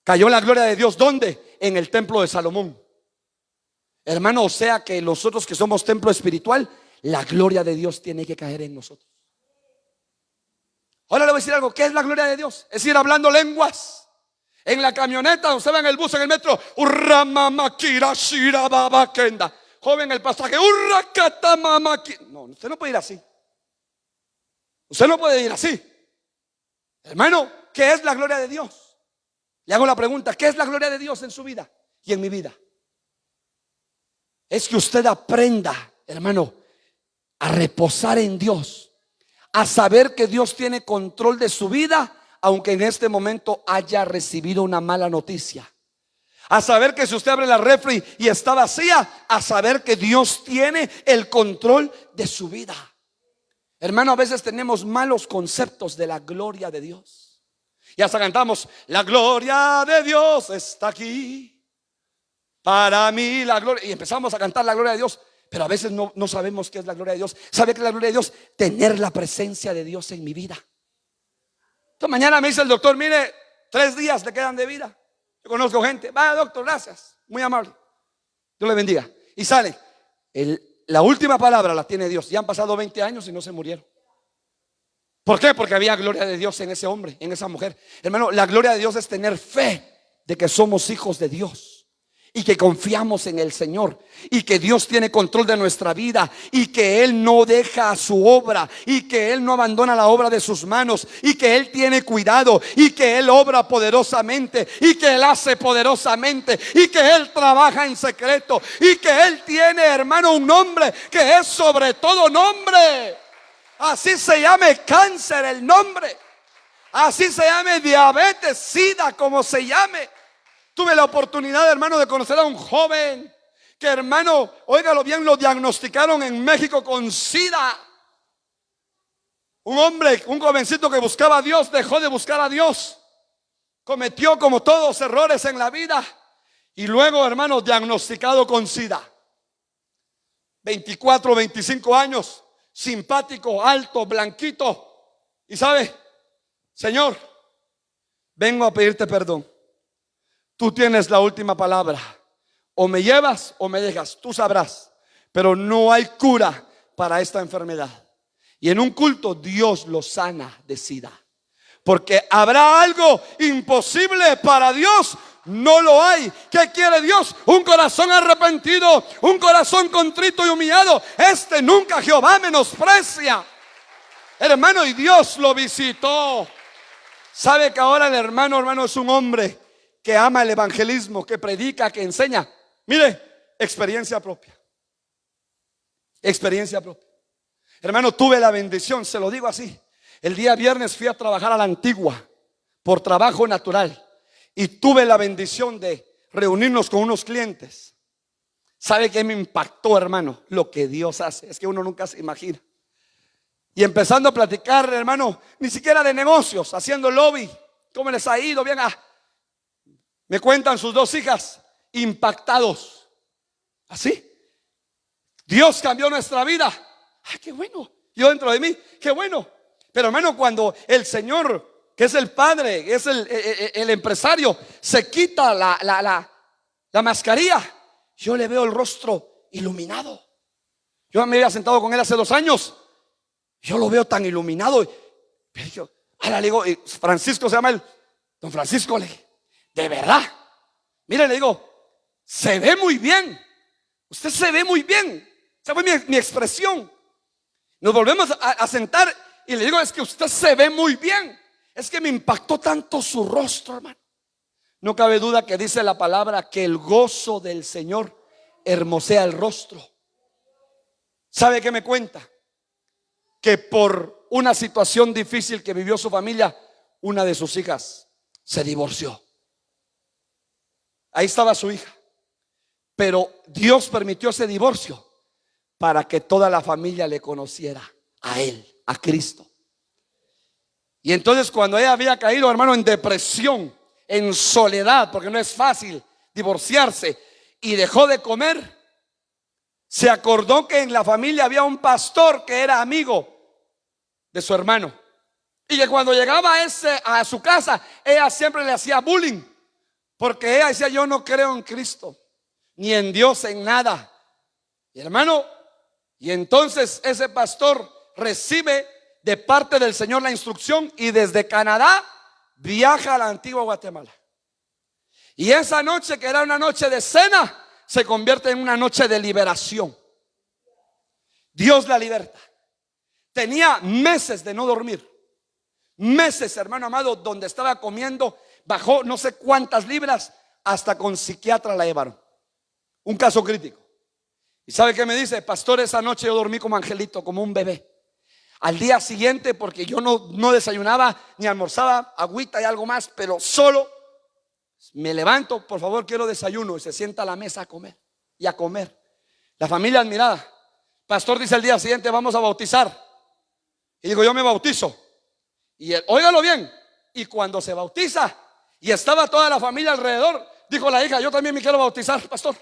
Cayó la gloria de Dios, ¿dónde? En el templo de Salomón. Hermano, o sea que nosotros que somos templo espiritual, la gloria de Dios tiene que caer en nosotros. Ahora le voy a decir algo, ¿qué es la gloria de Dios? Es ir hablando lenguas. En la camioneta, usted va en el bus, en el metro, joven, el pasaje, no, usted no puede ir así. Usted no puede ir así. Hermano, ¿qué es la gloria de Dios? Le hago la pregunta, ¿qué es la gloria de Dios en su vida y en mi vida? Es que usted aprenda, hermano, a reposar en Dios, a saber que Dios tiene control de su vida, aunque en este momento haya recibido una mala noticia. A saber que si usted abre la refri y está vacía, a saber que Dios tiene el control de su vida. Hermano, a veces tenemos malos conceptos de la gloria de Dios. Y hasta cantamos, la gloria de Dios está aquí, para mí la gloria. Y empezamos a cantar la gloria de Dios, pero a veces no sabemos qué es la gloria de Dios. ¿Sabe qué es la gloria de Dios? Tener la presencia de Dios en mi vida. Entonces mañana me dice el doctor, mire, 3 días le quedan de vida. Yo conozco gente, vaya doctor, gracias, muy amable, Dios le bendiga. Y sale, la última palabra la tiene Dios. Ya han pasado 20 años y no se murieron. ¿Por qué? Porque había gloria de Dios en ese hombre, en esa mujer. Hermano, la gloria de Dios es tener fe de que somos hijos de Dios y que confiamos en el Señor y que Dios tiene control de nuestra vida y que Él no deja su obra y que Él no abandona la obra de sus manos y que Él tiene cuidado y que Él obra poderosamente y que Él hace poderosamente y que Él trabaja en secreto y que Él tiene, hermano, un nombre que es sobre todo nombre. Así se llame cáncer el nombre, así se llame diabetes, sida, como se llame. Tuve la oportunidad, hermano, de conocer a un joven que, hermano, óigalo bien, lo diagnosticaron en México con SIDA. Un hombre, un jovencito que buscaba a Dios, dejó de buscar a Dios, cometió como todos errores en la vida y luego, hermano, diagnosticado con SIDA. 24, 25 años, simpático, alto, blanquito. Y sabe, Señor, vengo a pedirte perdón. Tú tienes la última palabra. O me llevas o me dejas, tú sabrás. Pero no hay cura para esta enfermedad. Y en un culto Dios lo sana de SIDA. Porque habrá algo imposible para Dios. No lo hay. ¿Qué quiere Dios? Un corazón arrepentido, un corazón contrito y humillado. Este nunca Jehová menosprecia. Hermano, y Dios lo visitó. ¿Sabe que ahora el hermano es un hombre que ama el evangelismo, que predica, que enseña? Mire, experiencia propia. Experiencia propia. Hermano, tuve la bendición, se lo digo así. El día viernes fui a trabajar a la Antigua por trabajo natural y tuve la bendición de reunirnos con unos clientes. ¿Sabe qué me impactó, hermano? Lo que Dios hace, es que uno nunca se imagina. Y empezando a platicar, hermano, ni siquiera de negocios, haciendo lobby, cómo les ha ido, bien. Me cuentan sus 2 hijas, impactados. ¿Así? Dios cambió nuestra vida. ¡Ay, qué bueno! Yo dentro de mí, qué bueno. Pero hermano, cuando el Señor, que es el Padre, que es el empresario, se quita la mascarilla, yo le veo el rostro iluminado. Yo me había sentado con él hace 2 años. Yo lo veo tan iluminado. Ahora le digo, Francisco se llama él. Don Francisco, le dije, de verdad, mire, le digo, se ve muy bien. Usted se ve muy bien. Esa fue mi expresión. Nos volvemos a sentar y le digo, es que usted se ve muy bien. Es que me impactó tanto su rostro, hermano. No cabe duda que dice la palabra que el gozo del Señor hermosea el rostro. ¿Sabe qué me cuenta? Que por una situación difícil que vivió su familia, una de sus hijas se divorció. Ahí estaba su hija. Pero Dios permitió ese divorcio para que toda la familia le conociera a Él, a Cristo. Y entonces cuando ella había caído, hermano, en depresión, en soledad, porque no es fácil divorciarse, y dejó de comer, se acordó que en la familia había un pastor que era amigo de su hermano, y que cuando llegaba a su casa, ella siempre le hacía bullying, porque ella decía, yo no creo en Cristo, ni en Dios, en nada. Y hermano, y entonces ese pastor recibe de parte del Señor la instrucción y desde Canadá viaja a la antigua Guatemala. Y esa noche, que era una noche de cena, se convierte en una noche de liberación. Dios la liberta. Tenía meses de no dormir. Meses, hermano amado, donde estaba comiendo, bajó no sé cuántas libras, hasta con psiquiatra la llevaron. Un caso crítico. ¿Y sabe qué me dice? Pastor, esa noche yo dormí como angelito, como un bebé. Al día siguiente, porque yo no desayunaba ni almorzaba, agüita y algo más, pero solo me levanto, por favor quiero desayuno, y se sienta a la mesa a comer y a comer. La familia admirada. Pastor dice al día siguiente, vamos a bautizar. Y digo, yo me bautizo. Y óigalo bien, y cuando se bautiza y estaba toda la familia alrededor, dijo la hija, yo también me quiero bautizar, pastor.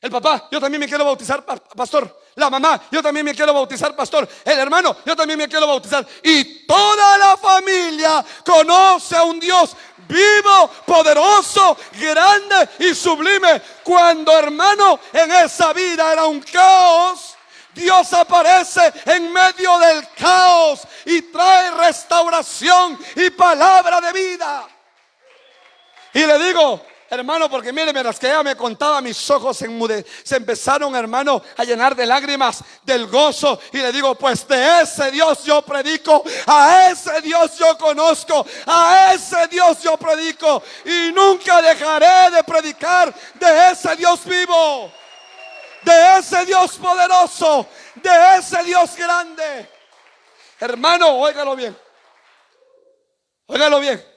El papá, yo también me quiero bautizar, pastor. La mamá, yo también me quiero bautizar, pastor. El hermano, yo también me quiero bautizar. Y toda la familia conoce a un Dios vivo, poderoso, grande y sublime. Cuando, hermano, en esa vida era un caos, Dios aparece en medio del caos y trae restauración y palabra de vida. Y le digo, hermano, porque mire, mientras que ella me contaba, mis ojos se empezaron, hermano, a llenar de lágrimas, del gozo. Y le digo, pues de ese Dios yo predico, a ese Dios yo conozco, a ese Dios yo predico, y nunca dejaré de predicar de ese Dios vivo, de ese Dios poderoso, de ese Dios grande. Hermano, óigalo bien, óigalo bien.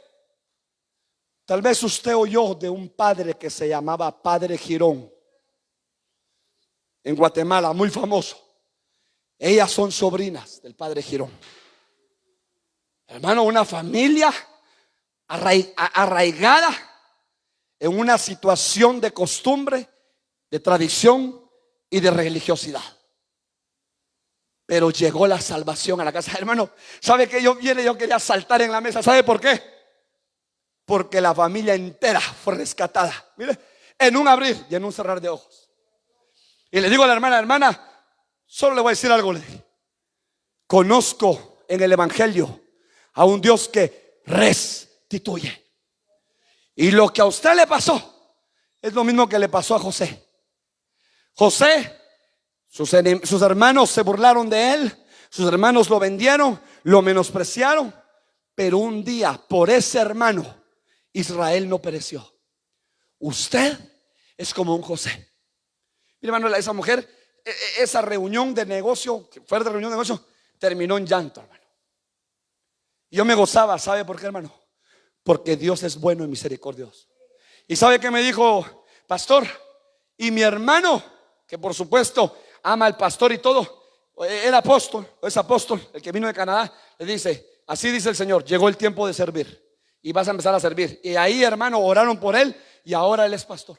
Tal vez usted oyó de un padre que se llamaba Padre Girón en Guatemala, muy famoso. Ellas son sobrinas del Padre Girón. Hermano, una familia arraigada en una situación de costumbre, de tradición y de religiosidad. Pero llegó la salvación a la casa. Hermano, ¿sabe que yo quería saltar en la mesa? ¿Sabe por qué? Porque la familia entera fue rescatada, mire, en un abrir y en un cerrar de ojos. Y le digo a la hermana, solo le voy a decir algo. Le dije, conozco en el evangelio a un Dios que restituye. Y lo que a usted le pasó es lo mismo que le pasó a José. José, sus hermanos se burlaron de él, sus hermanos lo vendieron, lo menospreciaron, pero un día por ese hermano Israel no pereció. Usted es como un José. Mire, hermano, esa mujer, esa reunión de negocio, que fue de reunión de negocio, terminó en llanto, hermano. Y yo me gozaba, ¿sabe por qué, hermano? Porque Dios es bueno y misericordioso. ¿Y sabe qué me dijo, pastor? Y mi hermano, que por supuesto ama al pastor y todo, era apóstol, o es apóstol, el que vino de Canadá, le dice, así dice el Señor, llegó el tiempo de servir. Y vas a empezar a servir. Y ahí, hermano, oraron por él. Y ahora él es pastor.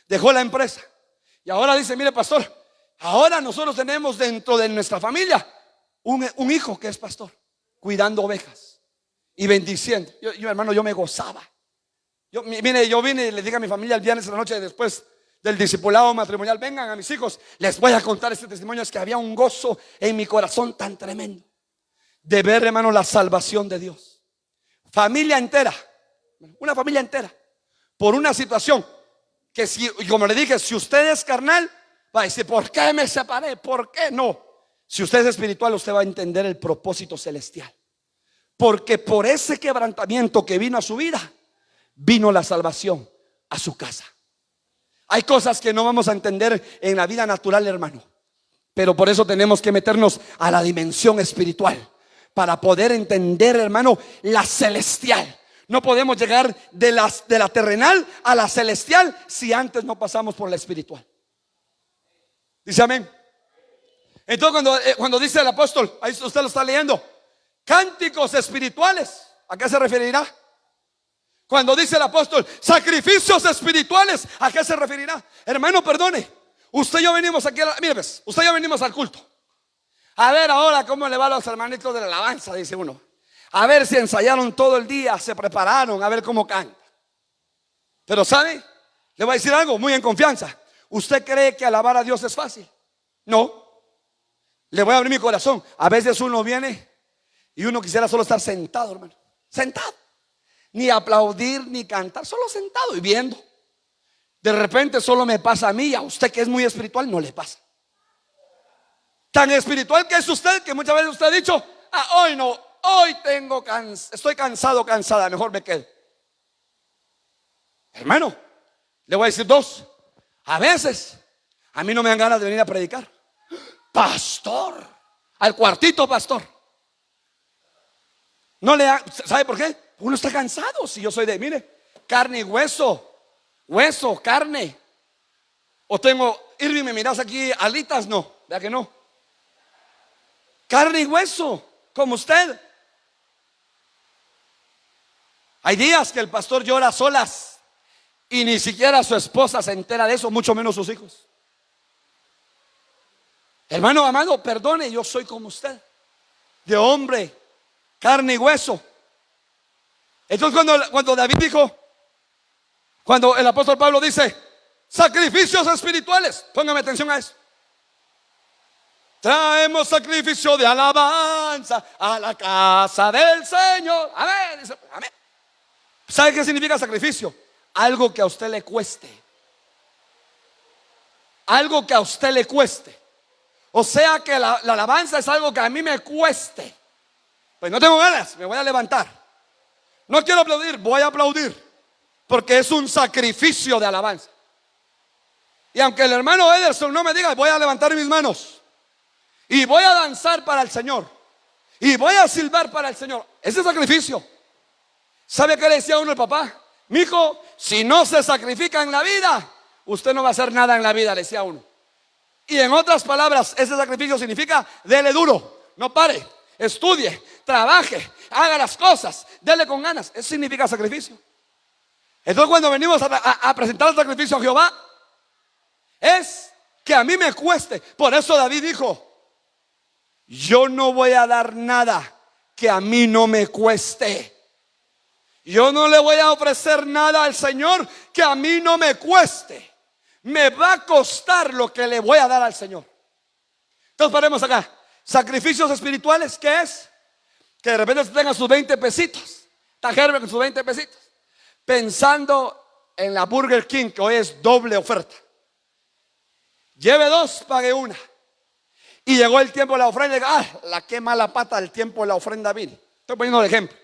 Dejó la empresa. Y ahora dice, mire, pastor, ahora nosotros tenemos dentro de nuestra familia un hijo que es pastor. cuidando ovejas y bendiciendo. Hermano, yo me gozaba. Mire, yo vine y le dije a mi familia el viernes en la noche después del discipulado matrimonial: vengan a mis hijos, les voy a contar este testimonio. Es que había un gozo en mi corazón tan tremendo de ver, hermano, la salvación de Dios. Familia entera, una familia entera, por una situación que, si, como le dije, si usted es carnal, va a decir: ¿por qué me separé? ¿Por qué no? Si usted es espiritual, usted va a entender el propósito celestial, porque por ese quebrantamiento que vino a su vida, vino la salvación a su casa. Hay cosas que no vamos a entender en la vida natural, hermano, pero por eso tenemos que meternos a la dimensión espiritual para poder entender, hermano, la celestial. No podemos llegar de la terrenal a la celestial si antes no pasamos por la espiritual. Dice amén. Entonces cuando dice el apóstol, ahí usted lo está leyendo, cánticos espirituales, ¿a qué se referirá? Cuando dice el apóstol sacrificios espirituales, ¿a qué se referirá? Hermano, perdone, usted y yo venimos aquí, mire pues, usted y yo venimos al culto. A ver ahora cómo le va a los hermanitos de la alabanza, dice uno. A ver si ensayaron todo el día, se prepararon, a ver cómo cantan. Pero ¿sabe? Le voy a decir algo muy en confianza. ¿Usted cree que alabar a Dios es fácil? No. Le voy a abrir mi corazón. A veces uno viene y uno quisiera solo estar sentado, hermano. Sentado. Ni aplaudir, ni cantar, solo sentado y viendo. De repente solo me pasa a mí, y a usted que es muy espiritual no le pasa. Tan espiritual que es usted, que muchas veces usted ha dicho: hoy no, hoy estoy cansado, cansada, mejor me quedo. Hermano, le voy a decir dos. A veces a mí no me dan ganas de venir a predicar. Pastor, al cuartito, pastor. No le da, ¿sabe por qué? Uno está cansado. Si yo soy de, mire, carne y hueso, hueso, carne. O tengo, Irving, me miras aquí, alitas, no, vea que no. Carne y hueso, como usted. Hay días que el pastor llora a solas y ni siquiera su esposa se entera de eso, mucho menos sus hijos. Hermano amado, perdone, yo soy como usted, de hombre, carne y hueso. Entonces cuando David dijo, cuando el apóstol Pablo dice sacrificios espirituales, póngame atención a eso. Traemos sacrificio de alabanza a la casa del Señor. Amén, dice, amén. ¿Sabe qué significa sacrificio? Algo que a usted le cueste. Algo que a usted le cueste. O sea que la alabanza es algo que a mí me cueste. Pues no tengo ganas, me voy a levantar. No quiero aplaudir, voy a aplaudir, porque es un sacrificio de alabanza. Y aunque el hermano Ederson no me diga, voy a levantar mis manos y voy a danzar para el Señor y voy a silbar para el Señor. Ese sacrificio. ¿Sabe qué le decía uno el papá? Mijo, si no se sacrifica en la vida, usted no va a hacer nada en la vida, le decía uno. Y en otras palabras, ese sacrificio significa: dele duro, no pare, estudie, trabaje, haga las cosas, dele con ganas. Eso significa sacrificio. Entonces cuando venimos a presentar el sacrificio a Jehová, es que a mí me cueste. Por eso David dijo: yo no voy a dar nada que a mí no me cueste. Yo no le voy a ofrecer nada al Señor que a mí no me cueste. Me va a costar lo que le voy a dar al Señor. Entonces paremos acá. Sacrificios espirituales, ¿qué es? Que de repente tenga sus 20 pesitos. Tajerme con sus 20 pesitos, pensando en la Burger King, que hoy es doble oferta. Lleve 2, pague 1. Y llegó el tiempo de la ofrenda. La que mala pata, el tiempo de la ofrenda vine. Estoy poniendo el ejemplo.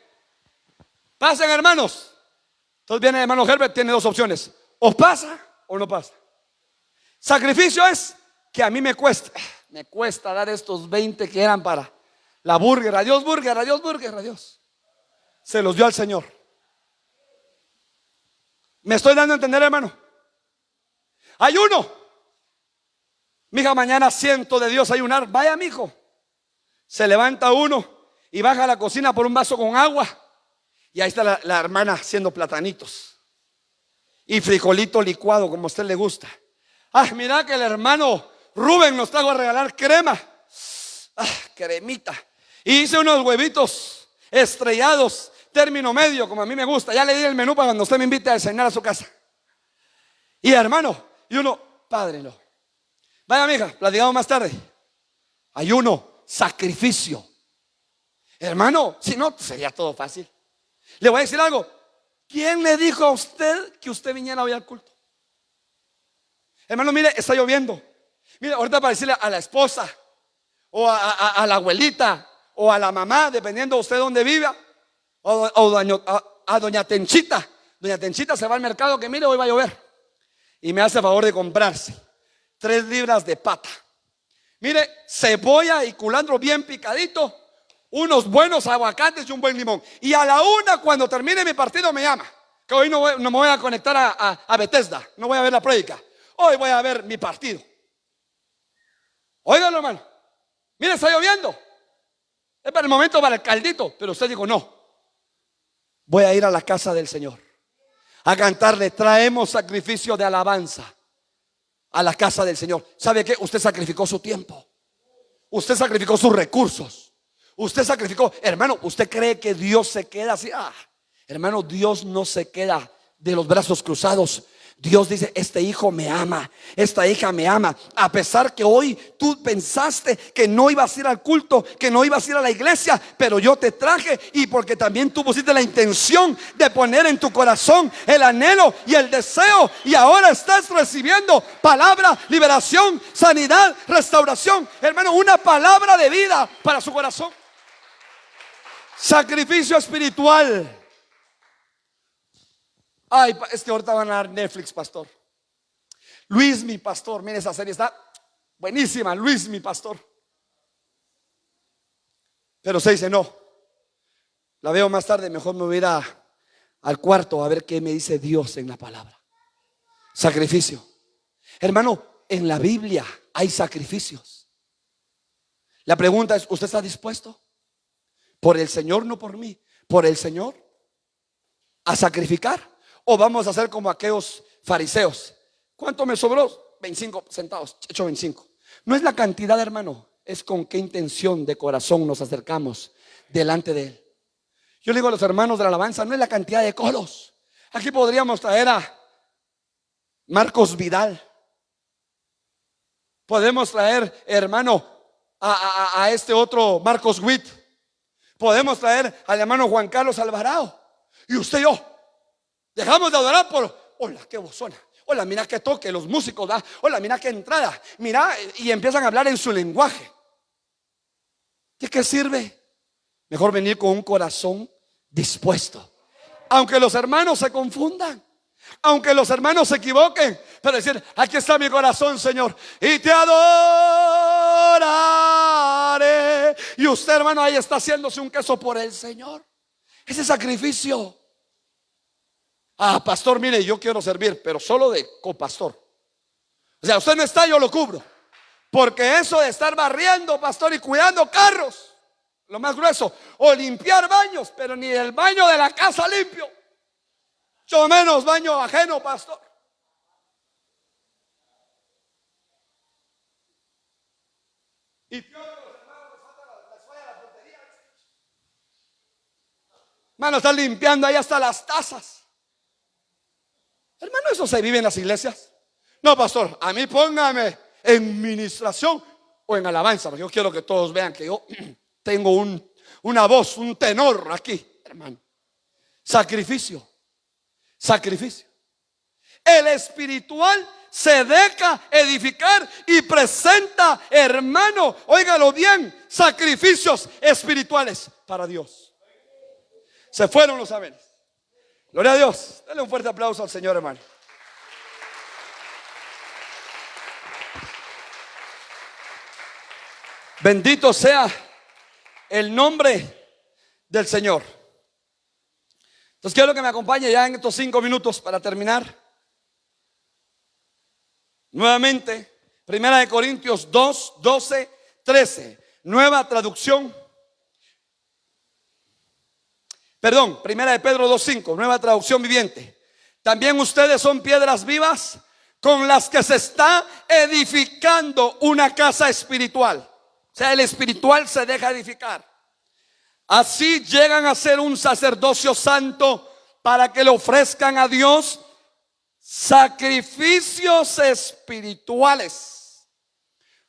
Pasen, hermanos. Entonces viene el hermano Herbert, tiene 2 opciones: o pasa o no pasa. Sacrificio es que a mí me cuesta dar estos 20 que eran para la burger. Adiós burger, adiós burger, adiós. Se los dio al Señor. ¿Me estoy dando a entender, hermano? Hay uno. Mija, mañana siento de Dios ayunar. Vaya, mijo. Se levanta uno y baja a la cocina por un vaso con agua. Y ahí está la hermana haciendo platanitos y frijolito licuado, como a usted le gusta. Mira que el hermano Rubén nos trajo a regalar crema. Cremita. Y hice unos huevitos estrellados, término medio, como a mí me gusta. Ya le di el menú para cuando usted me invite a cenar a su casa. Y hermano, y uno, padre, no. Vaya, mija, platicamos más tarde. Ayuno, sacrificio. Hermano, si no, sería todo fácil. Le voy a decir algo. ¿Quién le dijo a usted que usted viniera hoy al culto? Hermano, mire, está lloviendo. Mire, ahorita para decirle a la esposa o a la abuelita o a la mamá, dependiendo de usted dónde viva, o a doña Tenchita. Doña Tenchita se va al mercado, que mire, hoy va a llover, y me hace favor de comprarse 3 libras de pata. Mire, cebolla y culantro bien picadito, unos buenos aguacates y un buen limón. Y a la 1, cuando termine mi partido, me llama. Que hoy no me voy a conectar a Bethesda, no voy a ver la prédica. Hoy voy a ver mi partido. Óigalo, hermano. Mire, está lloviendo. Es para el momento para el caldito. Pero usted dijo, no, voy a ir a la casa del Señor a cantarle. Traemos sacrificio de alabanza a la casa del Señor. ¿Sabe qué? Usted sacrificó su tiempo. Usted sacrificó sus recursos. Usted sacrificó. Hermano, ¿usted cree que Dios se queda así? Hermano, Dios no se queda de los brazos cruzados. Dios dice, este hijo me ama, esta hija me ama. A pesar que hoy tú pensaste que no ibas a ir al culto, que no ibas a ir a la iglesia, pero yo te traje, y porque también tú pusiste la intención de poner en tu corazón el anhelo y el deseo, y ahora estás recibiendo palabra, liberación, sanidad, restauración. Hermano, una palabra de vida para su corazón. Sacrificio espiritual. Ay, es que ahorita van a dar Netflix, pastor. Luis, mi pastor. Mire, esa serie está buenísima. Luis, mi pastor. Pero se dice, no, la veo más tarde. Mejor me voy a ir al cuarto a ver qué me dice Dios en la palabra. Sacrificio. Hermano, en la Biblia hay sacrificios. La pregunta es, ¿usted está dispuesto? Por el Señor, no por mí, por el Señor, a sacrificar. ¿O vamos a hacer como aquellos fariseos? ¿Cuánto me sobró? 25 centavos, hecho 25. No es la cantidad, hermano, es con qué intención de corazón nos acercamos delante de Él. Yo le digo a los hermanos de la alabanza, no es la cantidad de coros. Aquí podríamos traer a Marcos Vidal. Podemos traer, hermano, a este otro Marcos Witt. Podemos traer al hermano Juan Carlos Alvarado. Y usted y yo dejamos de adorar por, hola, qué bozona, hola, mira qué toque, los músicos, ¿verdad? Hola, mira qué entrada, mira, y empiezan a hablar en su lenguaje. ¿De qué sirve? Mejor venir con un corazón dispuesto. Aunque los hermanos se confundan, aunque los hermanos se equivoquen, pero decir, aquí está mi corazón, Señor, y te adoraré. Y usted, hermano, ahí está haciéndose un queso por el Señor. Ese sacrificio. Pastor, mire, yo quiero servir, pero solo de copastor. O sea, usted no está, yo lo cubro. Porque eso de estar barriendo, pastor, y cuidando carros, lo más grueso, o limpiar baños, pero ni el baño de la casa limpio, mucho menos baño ajeno, pastor. Y peor que los hermanos les falta les falla la portería. Hermano, están limpiando ahí hasta las tazas. Hermano, eso se vive en las iglesias. No, pastor, a mí póngame en ministración o en alabanza, porque yo quiero que todos vean que yo tengo una voz, un tenor aquí, hermano. Sacrificio. Sacrificio. El espiritual se deja edificar y presenta, hermano, óigalo bien, sacrificios espirituales para Dios. Se fueron los amenes. Gloria a Dios. Dale un fuerte aplauso al Señor, hermano. Bendito sea el nombre del Señor. Entonces quiero que me acompañe ya en estos 5 minutos para terminar. Nuevamente, 1 Corintios 2, 12, 13. Nueva traducción. Perdón, 1 Pedro 2, 5. Nueva traducción viviente. También ustedes son piedras vivas con las que se está edificando una casa espiritual. O sea, el espiritual se deja edificar. Así llegan a ser un sacerdocio santo para que le ofrezcan a Dios sacrificios espirituales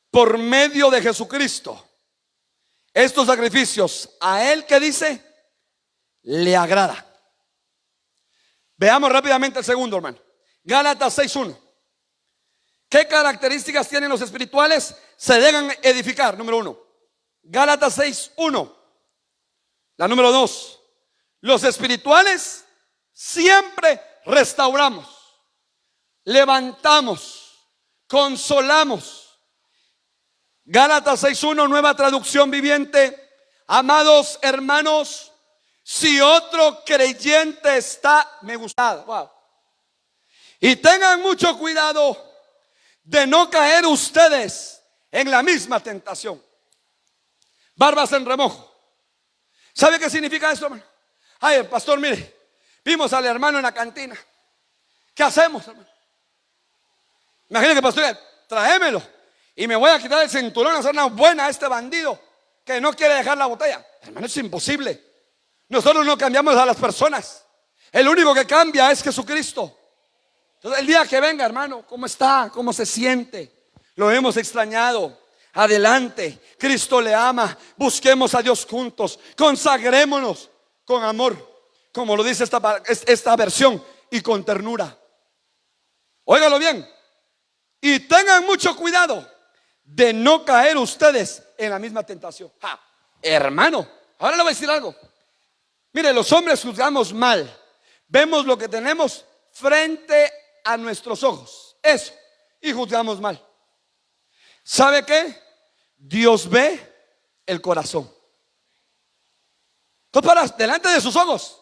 por medio de Jesucristo. Estos sacrificios a Él, que dice, le agrada. Veamos rápidamente el segundo, hermano. Gálatas 6:1. ¿Qué características tienen los espirituales? Se dejan edificar, número 1. Gálatas 6:1. La número 2. Los espirituales siempre restauramos, levantamos, consolamos. Gálatas 6:1, nueva traducción viviente. Amados hermanos, si otro creyente está, me gusta, wow. Y tengan mucho cuidado de no caer ustedes en la misma tentación. Barbas en remojo. ¿Sabe qué significa esto, hermano? Ay, pastor, mire, vimos al hermano en la cantina. ¿Qué hacemos, hermano? Imagínate, pastor, tráemelo y me voy a quitar el cinturón a hacer una buena a este bandido que no quiere dejar la botella. Hermano, es imposible. Nosotros no cambiamos a las personas. El único que cambia es Jesucristo. Entonces, el día que venga, hermano, ¿cómo está? ¿Cómo se siente? Lo hemos extrañado. Adelante, Cristo le ama. Busquemos a Dios juntos. Consagrémonos con amor, como lo dice esta versión, y con ternura. Óigalo bien. Y tengan mucho cuidado de no caer ustedes en la misma tentación. Hermano, ahora le voy a decir algo. Mire, los hombres juzgamos mal. Vemos lo que tenemos frente a nuestros ojos, eso, y juzgamos mal. ¿Sabe qué? Dios ve el corazón. Entonces, para delante de sus ojos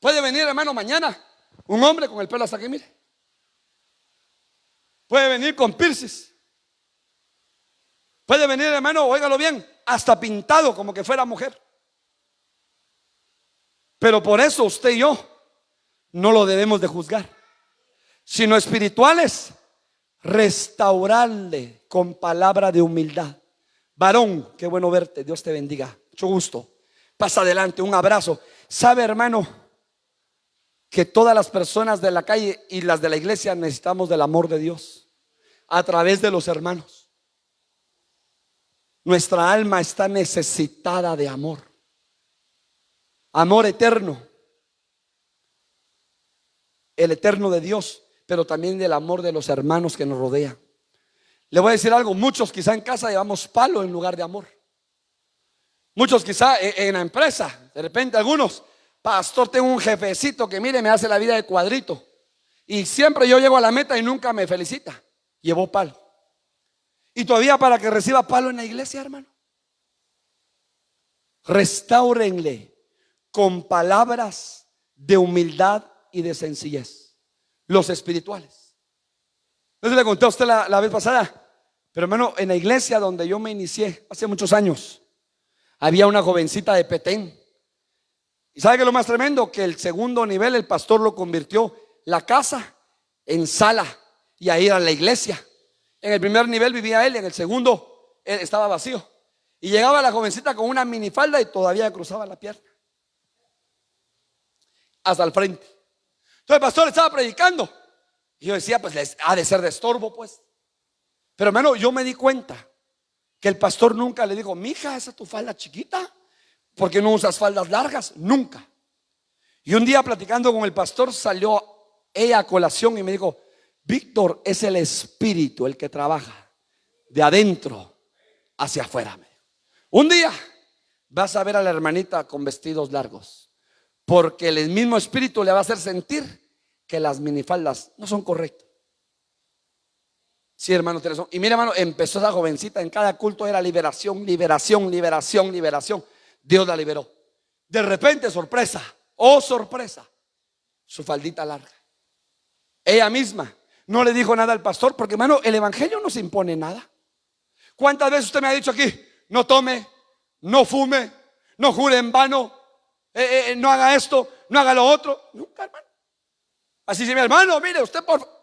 puede venir, hermano, mañana un hombre con el pelo hasta aquí, mire. Puede venir con piercings. Puede venir, hermano, óigalo bien, hasta pintado como que fuera mujer. Pero por eso usted y yo no lo debemos de juzgar, sino espirituales, restaurarle con palabra de humildad. Varón, qué bueno verte, Dios te bendiga, mucho gusto. Pasa adelante, un abrazo. Sabe, hermano, que todas las personas de la calle y las de la iglesia necesitamos del amor de Dios a través de los hermanos. Nuestra alma está necesitada de amor, amor eterno, el eterno de Dios, pero también del amor de los hermanos que nos rodean. Le voy a decir algo, muchos quizá en casa llevamos palo en lugar de amor. Muchos quizá en la empresa, de repente algunos, pastor, tengo un jefecito que mire, me hace la vida de cuadrito y siempre yo llego a la meta y nunca me felicita. Llevó palo. Y todavía para que reciba palo en la iglesia, hermano. Restáurenle con palabras de humildad y de sencillez, los espirituales. No se le conté a usted la vez pasada, pero hermano, en la iglesia donde yo me inicié hace muchos años, había una jovencita de Petén. ¿Y sabe qué es lo más tremendo? Que el segundo nivel el pastor lo convirtió la casa en sala y ahí era la iglesia. En el primer nivel vivía él, en el segundo él estaba vacío. Y llegaba la jovencita con una minifalda y todavía cruzaba la pierna hasta el frente. Entonces el pastor estaba predicando y yo decía, pues les ha de ser de estorbo, pues. Pero hermano, yo me di cuenta que el pastor nunca le dijo, mija, ¿esa es tu falda chiquita? ¿Por qué no usas faldas largas? Nunca. Y un día platicando con el pastor salió ella a colación y me dijo, Víctor, es el espíritu el que trabaja de adentro hacia afuera. Un día vas a ver a la hermanita con vestidos largos, porque el mismo espíritu le va a hacer sentir que las minifaldas no son correctas. Sí, hermano, tienes razón. Y mira, hermano, empezó esa jovencita, en cada culto era liberación, liberación, liberación, liberación. Dios la liberó. De repente, sorpresa, oh sorpresa, su faldita larga. Ella misma no le dijo nada al pastor, porque hermano, el evangelio no se impone nada. ¿Cuántas veces usted me ha dicho aquí, no tome, no fume, no jure en vano, no haga esto, no haga lo otro? Nunca, hermano. Así si mi hermano, mire, usted por favor,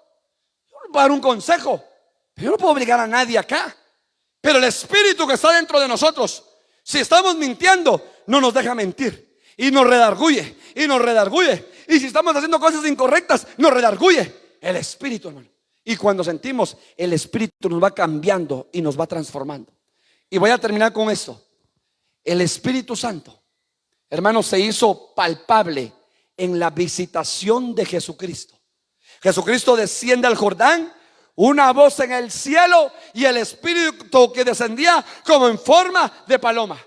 yo le puedo dar un consejo, pero yo no puedo obligar a nadie acá. Pero el espíritu que está dentro de nosotros, si estamos mintiendo, no nos deja mentir y nos redarguye y nos redarguye. Y si estamos haciendo cosas incorrectas, nos redarguye el Espíritu, hermano. Y cuando sentimos, el Espíritu nos va cambiando y nos va transformando. Y voy a terminar con esto. El Espíritu Santo, hermano, se hizo palpable en la visitación de Jesucristo. Jesucristo desciende al Jordán, una voz en el cielo y el Espíritu que descendía como en forma de paloma.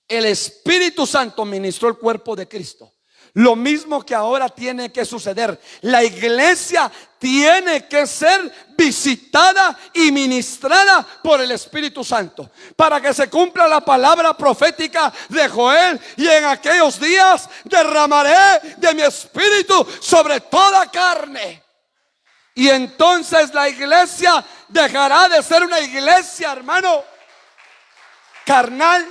El Espíritu Santo ministró el cuerpo de Cristo. Lo mismo que ahora tiene que suceder. La iglesia tiene que ser visitada y ministrada por el Espíritu Santo, para que se cumpla la palabra profética de Joel: y en aquellos días derramaré de mi espíritu sobre toda carne. Y entonces la iglesia dejará de ser una iglesia, hermano, carnal,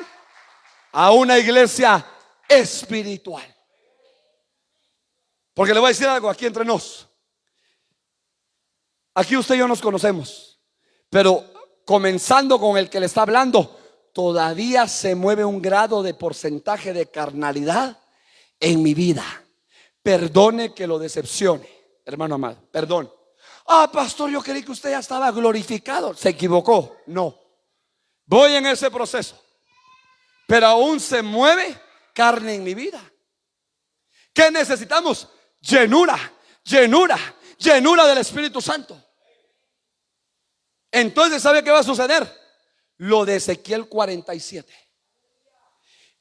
a una iglesia espiritual. Porque le voy a decir algo aquí entre nos. Aquí usted y yo nos conocemos, pero comenzando con el que le está hablando, todavía se mueve un grado de porcentaje de carnalidad en mi vida. Perdone que lo decepcione, hermano amado, perdón. Pastor, yo creí que usted ya estaba glorificado. Se equivocó. No, voy en ese proceso, pero aún se mueve carne en mi vida. ¿Qué necesitamos? Llenura, llenura, llenura del Espíritu Santo. Entonces, ¿sabe qué va a suceder? Lo de Ezequiel 47.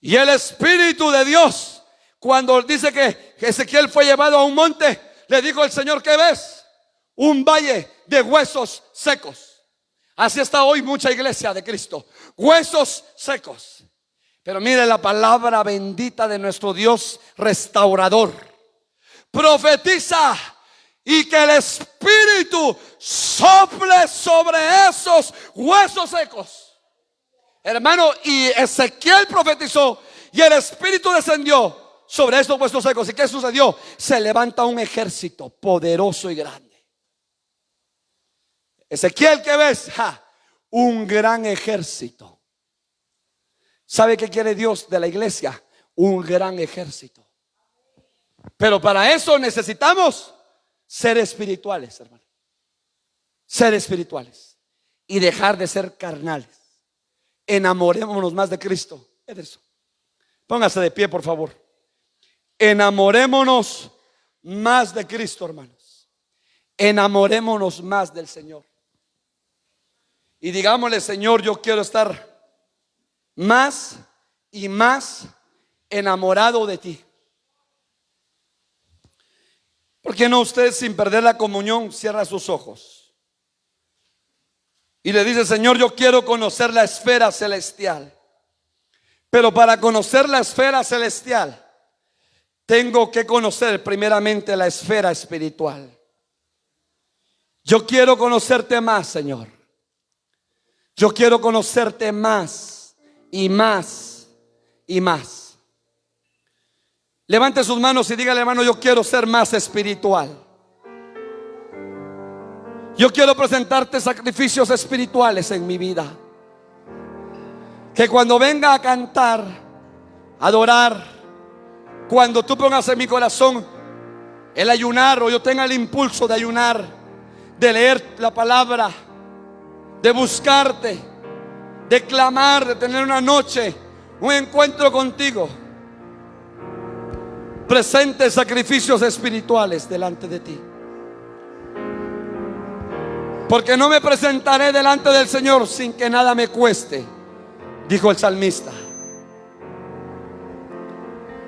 Y el Espíritu de Dios, cuando dice que Ezequiel fue llevado a un monte, le dijo el Señor: ¿qué ves? Un valle de huesos secos. Así está hoy mucha iglesia de Cristo, huesos secos. Pero mire la palabra bendita de nuestro Dios restaurador. Profetiza y que el Espíritu sople sobre esos huesos secos, hermano. Y Ezequiel profetizó y el Espíritu descendió sobre esos huesos secos. ¿Y qué sucedió? Se levanta un ejército poderoso y grande. Ezequiel, ¿qué ves? Un gran ejército. ¿Sabe qué quiere Dios de la iglesia? Un gran ejército. Pero para eso necesitamos ser espirituales, hermano. Ser espirituales y dejar de ser carnales. Enamorémonos más de Cristo. Ederson, póngase de pie, por favor. Enamorémonos más de Cristo, hermanos. Enamorémonos más del Señor. Y digámosle: Señor, yo quiero estar más y más enamorado de ti. ¿Por qué no usted, sin perder la comunión, cierra sus ojos y le dice: Señor, yo quiero conocer la esfera celestial? Pero para conocer la esfera celestial tengo que conocer primeramente la esfera espiritual. Yo quiero conocerte más, Señor. Yo quiero conocerte más y más y más. Levante sus manos y dígale: hermano, yo quiero ser más espiritual. Yo quiero presentarte sacrificios espirituales en mi vida. Que cuando venga a cantar, adorar, cuando tú pongas en mi corazón el ayunar, o yo tenga el impulso de ayunar, de leer la palabra, de buscarte, de clamar, de tener una noche, un encuentro contigo, presente sacrificios espirituales delante de ti. Porque no me presentaré delante del Señor sin que nada me cueste, dijo el salmista.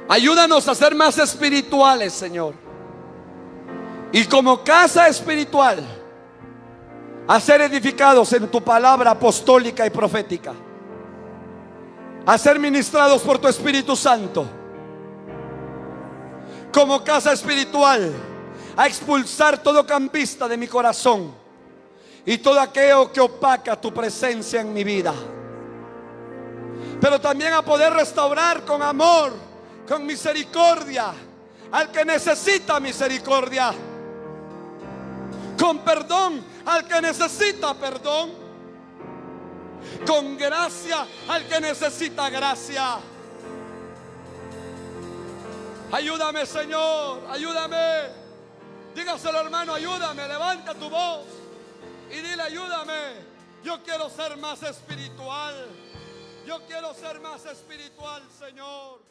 Ayúdanos a ser más espirituales, Señor. Y como casa espiritual, a ser edificados en tu palabra apostólica y profética, a ser ministrados por tu Espíritu Santo. Como casa espiritual, a expulsar todo campista de mi corazón y todo aquello que opaca tu presencia en mi vida. Pero también a poder restaurar con amor, con misericordia, al que necesita misericordia, con perdón al que necesita perdón, con gracia al que necesita gracia. Ayúdame, Señor, ayúdame. Dígaselo, hermano, ayúdame. Levanta tu voz y dile: ayúdame. Yo quiero ser más espiritual. Yo quiero ser más espiritual, Señor.